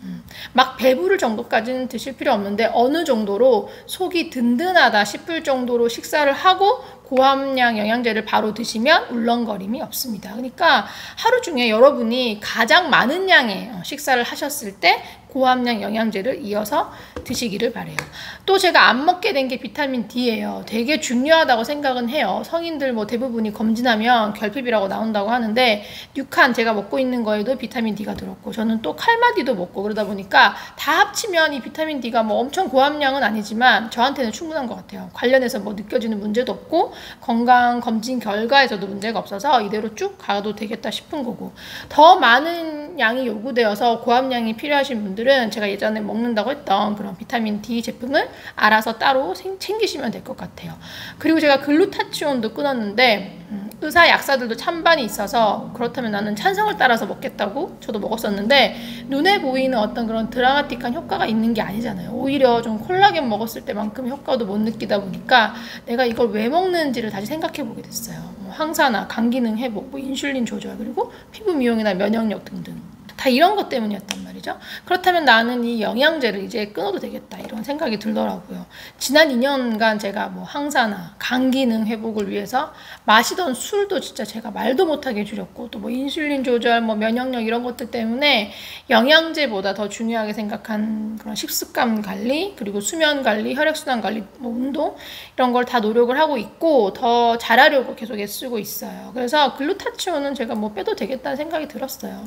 막 배부를 정도까지는 드실 필요 없는데 어느 정도로 속이 든든하다 싶을 정도로 식사를 하고 고함량 영양제를 바로 드시면 울렁거림이 없습니다. 그러니까 하루 중에 여러분이 가장 많은 양의 식사를 하셨을 때 고함량 영양제를 이어서 드시기를 바래요. 또 제가 안 먹게 된 게 비타민 D예요. 되게 중요하다고 생각은 해요. 성인들 뭐 대부분이 검진하면 결핍이라고 나온다고 하는데 6칸 제가 먹고 있는 거에도 비타민 D가 들었고 저는 또 칼마디도 먹고 그러다 보니까 다 합치면 이 비타민 D가 뭐 엄청 고함량은 아니지만 저한테는 충분한 것 같아요. 관련해서 뭐 느껴지는 문제도 없고 건강검진 결과에서도 문제가 없어서 이대로 쭉 가도 되겠다 싶은 거고, 더 많은 양이 요구되어서 고함량이 필요하신 분들은 제가 예전에 먹는다고 했던 그런 비타민 D 제품을 알아서 따로 챙기시면 될 것 같아요. 그리고 제가 글루타치온도 끊었는데 의사 약사들도 찬반이 있어서 그렇다면 나는 찬성을 따라서 먹겠다고 저도 먹었었는데 눈에 보이는 어떤 그런 드라마틱한 효과가 있는 게 아니잖아요. 오히려 좀 콜라겐 먹었을 때만큼 효과도 못 느끼다 보니까 내가 이걸 왜 먹는지를 다시 생각해 보게 됐어요. 뭐 항산화, 간 기능 회복, 뭐 인슐린 조절, 그리고 피부 미용이나 면역력 등등 다 이런 것 때문이었단 말이죠. 그렇다면 나는 이 영양제를 이제 끊어도 되겠다 이런 생각이 들더라고요. 지난 2년간 제가 뭐 항산화, 간 기능 회복을 위해서 마시던 술도 진짜 제가 말도 못하게 줄였고 또 뭐 인슐린 조절, 뭐 면역력 이런 것들 때문에 영양제보다 더 중요하게 생각한 그런 식습관 관리, 그리고 수면 관리, 혈액순환 관리, 뭐 운동 이런 걸 다 노력을 하고 있고 더 잘하려고 계속 애쓰고 있어요. 그래서 글루타치온은 제가 뭐 빼도 되겠다는 생각이 들었어요.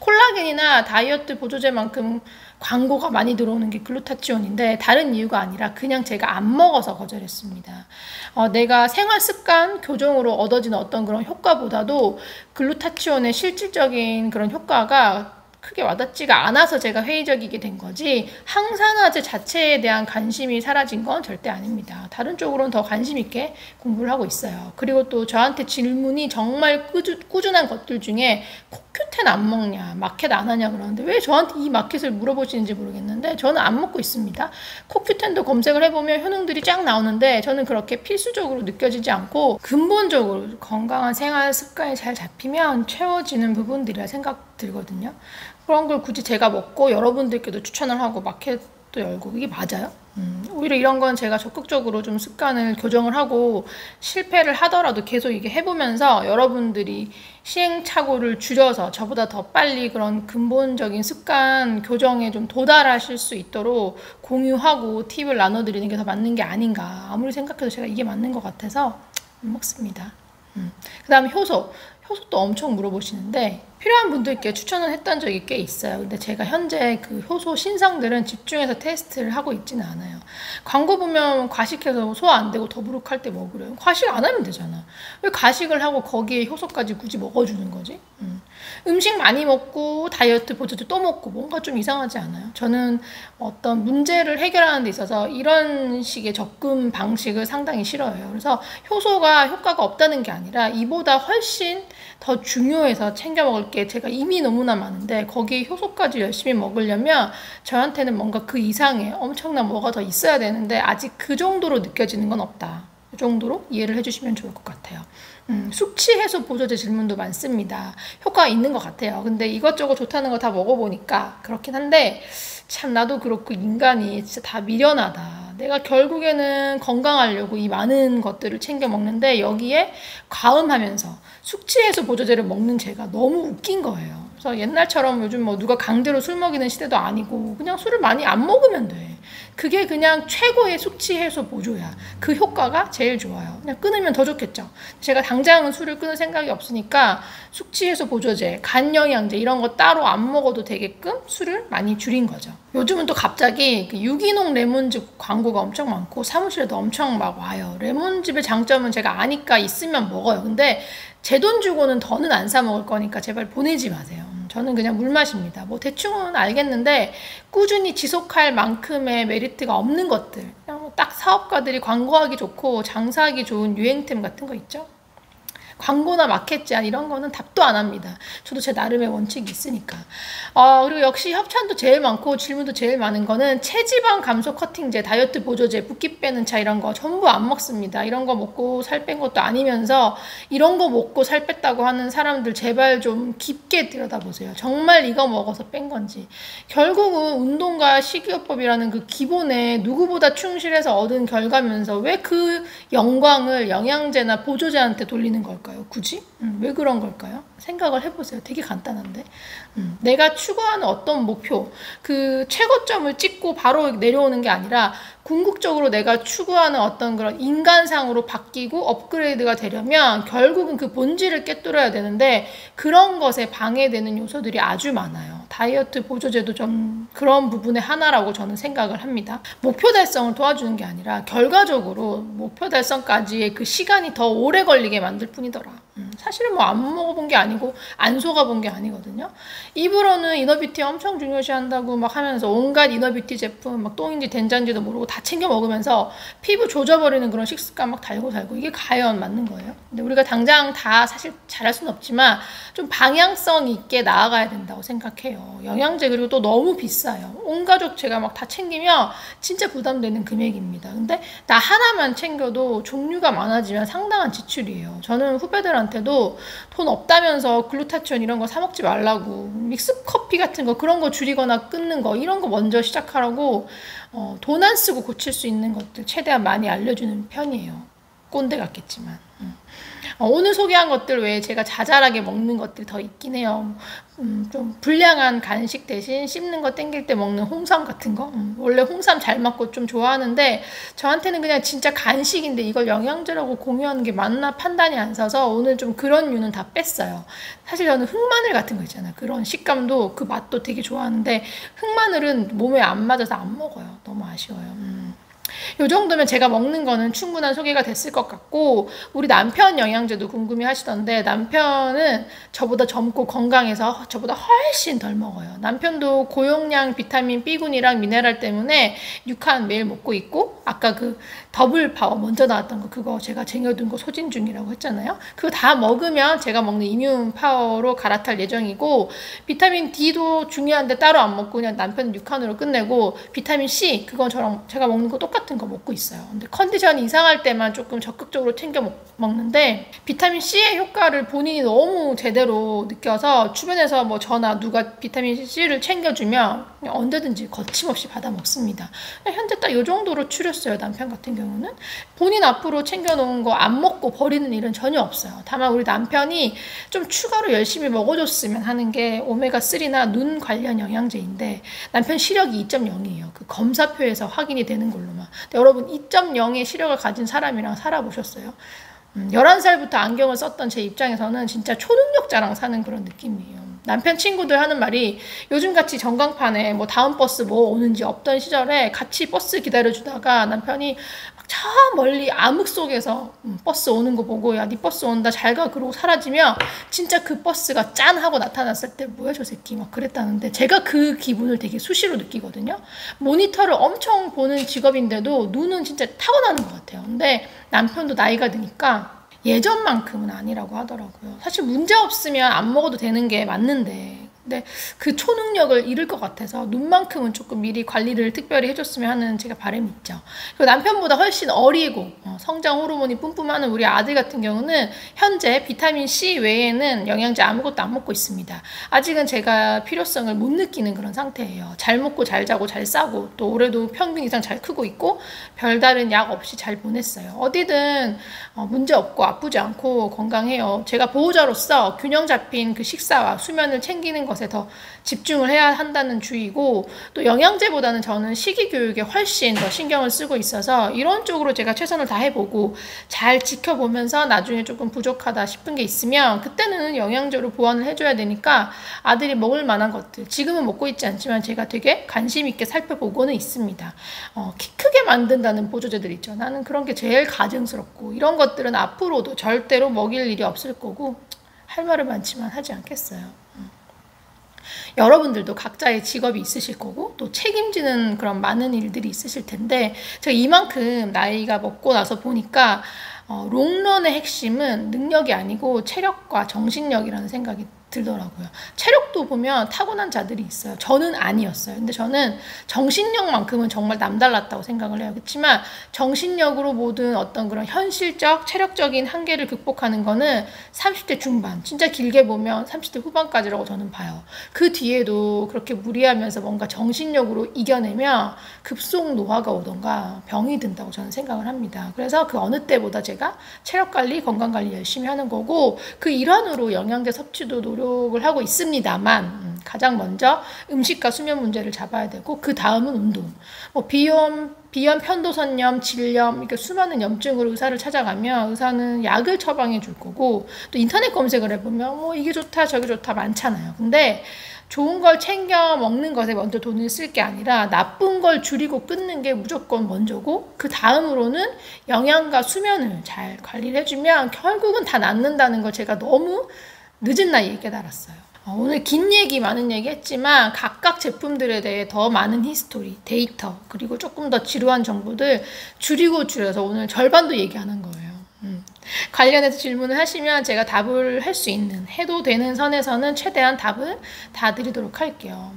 콜라겐이나 다이어트 보조제만큼 광고가 많이 들어오는 게 글루타치온인데 다른 이유가 아니라 그냥 제가 안 먹어서 거절했습니다. 내가 생활 습관 교정으로 얻어지는 어떤 그런 효과보다도 글루타치온의 실질적인 그런 효과가 크게 와닿지가 않아서 제가 회의적이게 된 거지 항산화제 자체에 대한 관심이 사라진 건 절대 아닙니다. 다른 쪽으로는 더 관심 있게 공부를 하고 있어요. 그리고 또 저한테 질문이 정말 꾸준한 것들 중에 코큐텐 안 먹냐, 마켓 안 하냐 그러는데 왜 저한테 이 마켓을 물어보시는지 모르겠는데 저는 안 먹고 있습니다. 코큐텐도 검색을 해보면 효능들이 쫙 나오는데 저는 그렇게 필수적으로 느껴지지 않고 근본적으로 건강한 생활 습관이 잘 잡히면 채워지는 부분들이라 생각 들거든요. 그런 걸 굳이 제가 먹고 여러분들께도 추천을 하고 마켓도 열고 이게 맞아요? 오히려 이런 건 제가 적극적으로 좀 습관을 교정을 하고 실패를 하더라도 계속 이게 해보면서 여러분들이 시행착오를 줄여서 저보다 더 빨리 그런 근본적인 습관 교정에 좀 도달하실 수 있도록 공유하고 팁을 나눠드리는 게 더 맞는 게 아닌가 아무리 생각해도 제가 이게 맞는 것 같아서 안 먹습니다. 그 다음에 효소도 엄청 물어보시는데 필요한 분들께 추천을 했던 적이 꽤 있어요. 근데 제가 현재 그 효소 신상들은 집중해서 테스트를 하고 있지는 않아요. 광고 보면 과식해서 소화 안 되고 더부룩할 때 먹으래요. 과식 안 하면 되잖아. 왜 과식을 하고 거기에 효소까지 굳이 먹어주는 거지? 음식 많이 먹고 다이어트 보조제 또 먹고 뭔가 좀 이상하지 않아요? 저는 어떤 문제를 해결하는 데 있어서 이런 식의 접근 방식을 상당히 싫어해요. 그래서 효소가 효과가 없다는 게 아니라 이보다 훨씬 더 중요해서 챙겨 먹을 게 제가 이미 너무나 많은데 거기에 효소까지 열심히 먹으려면 저한테는 뭔가 그 이상의 엄청난 뭐가 더 있어야 되는데 아직 그 정도로 느껴지는 건 없다. 이 정도로 이해를 해주시면 좋을 것 같아요. 숙취 해소 보조제 질문도 많습니다. 효과가 있는 것 같아요. 근데 이것저것 좋다는 거 다 먹어보니까 그렇긴 한데 참 나도 그렇고 인간이 진짜 다 미련하다. 내가 결국에는 건강하려고 이 많은 것들을 챙겨 먹는데 여기에 과음하면서 숙취 해소 보조제를 먹는 제가 너무 웃긴 거예요. 그래서 옛날처럼 요즘 뭐 누가 강제로 술 먹이는 시대도 아니고 그냥 술을 많이 안 먹으면 돼. 그게 그냥 최고의 숙취 해소 보조야. 그 효과가 제일 좋아요. 그냥 끊으면 더 좋겠죠. 제가 당장은 술을 끊을 생각이 없으니까 숙취 해소 보조제, 간 영양제 이런 거 따로 안 먹어도 되게끔 술을 많이 줄인 거죠. 요즘은 또 갑자기 그 유기농 레몬즙 광고가 엄청 많고 사무실에도 엄청 막 와요. 레몬즙의 장점은 제가 아니까 있으면 먹어요. 근데 제 돈 주고는 더는 안 사 먹을 거니까 제발 보내지 마세요. 저는 그냥 물 마십니다. 뭐 대충은 알겠는데 꾸준히 지속할 만큼의 메리트가 없는 것들, 그냥 딱 사업가들이 광고하기 좋고 장사하기 좋은 유행템 같은 거 있죠. 광고나 마켓 제안 이런 거는 답도 안 합니다. 저도 제 나름의 원칙이 있으니까. 그리고 역시 협찬도 제일 많고 질문도 제일 많은 거는 체지방 감소 커팅제, 다이어트 보조제, 붓기 빼는 차 이런 거 전부 안 먹습니다. 이런 거 먹고 살 뺀 것도 아니면서 이런 거 먹고 살 뺐다고 하는 사람들 제발 좀 깊게 들여다보세요. 정말 이거 먹어서 뺀 건지. 결국은 운동과 식이요법이라는 그 기본에 누구보다 충실해서 얻은 결과면서 왜 그 영광을 영양제나 보조제한테 돌리는 걸까? 걸까요? 굳이? 왜 그런 걸까요? 생각을 해보세요. 되게 간단한데. 내가 추구하는 어떤 목표, 그 최고점을 찍고 바로 내려오는 게 아니라 궁극적으로 내가 추구하는 어떤 그런 인간상으로 바뀌고 업그레이드가 되려면 결국은 그 본질을 꿰뚫어야 되는데 그런 것에 방해되는 요소들이 아주 많아요. 다이어트 보조제도 좀 그런 부분의 하나라고 저는 생각을 합니다. 목표 달성을 도와주는 게 아니라 결과적으로 목표 달성까지의 그 시간이 더 오래 걸리게 만들 뿐이더라. 사실은 뭐 안 먹어본 게 아니고 안 속아본 게 아니거든요. 입으로는 이너뷰티 엄청 중요시한다고 막 하면서 온갖 이너뷰티 제품 막 똥인지 된장인지도 모르고 다 챙겨 먹으면서 피부 조져버리는 그런 식습관 막 달고 살고 이게 과연 맞는 거예요? 근데 우리가 당장 다 사실 잘할 수는 없지만 좀 방향성 있게 나아가야 된다고 생각해요. 영양제 그리고 또 너무 비싸요. 온 가족 제가 막 다 챙기면 진짜 부담되는 금액입니다. 근데 나 하나만 챙겨도 종류가 많아지면 상당한 지출이에요. 저는 후배들한테도 돈 없다면서 글루타치온 이런 거 사 먹지 말라고 믹스커피 같은 거 그런 거 줄이거나 끊는 거 이런 거 먼저 시작하라고 돈 안 쓰고 고칠 수 있는 것들 최대한 많이 알려주는 편이에요. 꼰대 같겠지만. 오늘 소개한 것들 외에 제가 자잘하게 먹는 것들이 더 있긴 해요. 좀 불량한 간식 대신 씹는 거 땡길 때 먹는 홍삼 같은 거. 원래 홍삼 잘 먹고 좀 좋아하는데 저한테는 그냥 진짜 간식인데 이걸 영양제라고 공유하는 게 맞나 판단이 안 서서 오늘 좀 그런 류는 다 뺐어요. 사실 저는 흑마늘 같은 거 있잖아요. 그런 식감도 그 맛도 되게 좋아하는데 흑마늘은 몸에 안 맞아서 안 먹어요. 너무 아쉬워요. 요 정도면 제가 먹는 거는 충분한 소개가 됐을 것 같고 우리 남편 영양제도 궁금해 하시던데 남편은 저보다 젊고 건강해서 저보다 훨씬 덜 먹어요. 남편도 고용량 비타민 B군이랑 미네랄 때문에 6칸 매일 먹고 있고 아까 그 더블 파워 먼저 나왔던 거 그거 제가 쟁여둔 거 소진 중이라고 했잖아요. 그거 다 먹으면 제가 먹는 이뮨 파워로 갈아탈 예정이고 비타민 D도 중요한데 따로 안 먹고 그냥 남편은 6칸으로 끝내고 비타민 C 그건 저랑 제가 먹는 거 똑같은 거 먹고 있어요. 근데 컨디션이 이상할 때만 조금 적극적으로 챙겨 먹는데 비타민 C의 효과를 본인이 너무 제대로 느껴서 주변에서 뭐 저나 누가 비타민 C를 챙겨주면 그냥 언제든지 거침없이 받아 먹습니다. 현재 딱 이 정도로 추렸어요. 남편 같은 경우는 본인 앞으로 챙겨놓은 거 안 먹고 버리는 일은 전혀 없어요. 다만 우리 남편이 좀 추가로 열심히 먹어줬으면 하는 게 오메가3나 눈 관련 영양제인데 남편 시력이 2.0이에요. 그 검사표에서 확인이 되는 걸로만. 여러분 2.0의 시력을 가진 사람이랑 살아보셨어요? 11살부터 안경을 썼던 제 입장에서는 진짜 초능력자랑 사는 그런 느낌이에요. 남편 친구들 하는 말이 요즘같이 전광판에 뭐 다음 버스 뭐 오는지 없던 시절에 같이 버스 기다려주다가 남편이 막 저 멀리 암흑 속에서 버스 오는 거 보고 야 네 버스 온다 잘 가 그러고 사라지면 진짜 그 버스가 짠 하고 나타났을 때 뭐야 저 새끼 막 그랬다는데 제가 그 기분을 되게 수시로 느끼거든요. 모니터를 엄청 보는 직업인데도 눈은 진짜 타고나는 것 같아요. 근데 남편도 나이가 드니까 예전만큼은 아니라고 하더라고요. 사실 문제 없으면 안 먹어도 되는 게 맞는데 근데 그 초능력을 잃을 것 같아서 눈만큼은 조금 미리 관리를 특별히 해줬으면 하는 제가 바람이 있죠. 그리고 남편보다 훨씬 어리고 성장 호르몬이 뿜뿜하는 우리 아들 같은 경우는 현재 비타민C 외에는 영양제 아무것도 안 먹고 있습니다. 아직은 제가 필요성을 못 느끼는 그런 상태예요. 잘 먹고 잘 자고 잘 싸고 또 올해도 평균 이상 잘 크고 있고 별다른 약 없이 잘 보냈어요. 어디든 문제 없고 아프지 않고 건강해요. 제가 보호자로서 균형 잡힌 그 식사와 수면을 챙기는 것에 더 집중을 해야 한다는 주의고 또 영양제보다는 저는 식이교육에 훨씬 더 신경을 쓰고 있어서 이런 쪽으로 제가 최선을 다해보고 잘 지켜보면서 나중에 조금 부족하다 싶은 게 있으면 그때는 영양제로 보완을 해줘야 되니까 아들이 먹을 만한 것들 지금은 먹고 있지 않지만 제가 되게 관심 있게 살펴보고는 있습니다. 키 크게 만든다는 보조제들 있죠. 나는 그런 게 제일 가증스럽고 이런 것들은 앞으로도 절대로 먹일 일이 없을 거고 할 말은 많지만 하지 않겠어요. 여러분들도 각자의 직업이 있으실 거고 또 책임지는 그런 많은 일들이 있으실 텐데 제가 이만큼 나이가 먹고 나서 보니까 롱런의 핵심은 능력이 아니고 체력과 정신력이라는 생각이 들더라고요. 체력도 보면 타고난 자들이 있어요. 저는 아니었어요. 근데 저는 정신력만큼은 정말 남달랐다고 생각을 해요. 그렇지만 정신력으로 모든 어떤 그런 현실적, 체력적인 한계를 극복하는 거는 30대 중반, 진짜 길게 보면 30대 후반까지라고 저는 봐요. 그 뒤에도 그렇게 무리하면서 뭔가 정신력으로 이겨내면 급속 노화가 오던가 병이 든다고 저는 생각을 합니다. 그래서 그 어느 때보다 제가 체력관리, 건강관리 열심히 하는 거고, 그 일환으로 영양제 섭취도 노력을 하고 있습니다만, 가장 먼저 음식과 수면 문제를 잡아야 되고, 그 다음은 운동. 뭐 비염, 편도선염, 질염, 이렇게 수많은 염증으로 의사를 찾아가면 의사는 약을 처방해 줄 거고, 또 인터넷 검색을 해보면 뭐 이게 좋다 저게 좋다 많잖아요. 근데 좋은 걸 챙겨 먹는 것에 먼저 돈을 쓸 게 아니라 나쁜 걸 줄이고 끊는 게 무조건 먼저고, 그 다음으로는 영양과 수면을 잘 관리를 해주면 결국은 다 낫는다는 걸 제가 너무 늦은 나이에 깨달았어요. 오늘 긴 얘기 많은 얘기 했지만 각각 제품들에 대해 더 많은 히스토리, 데이터, 그리고 조금 더 지루한 정보들 줄여서 오늘 절반도 얘기하는 거예요. 관련해서 질문을 하시면 제가 답을 할 수 있는, 해도 되는 선에서는 최대한 답을 다 드리도록 할게요.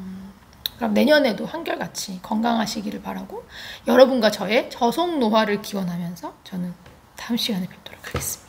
그럼 내년에도 한결같이 건강하시기를 바라고, 여러분과 저의 저속 노화를 기원하면서 저는 다음 시간에 뵙도록 하겠습니다.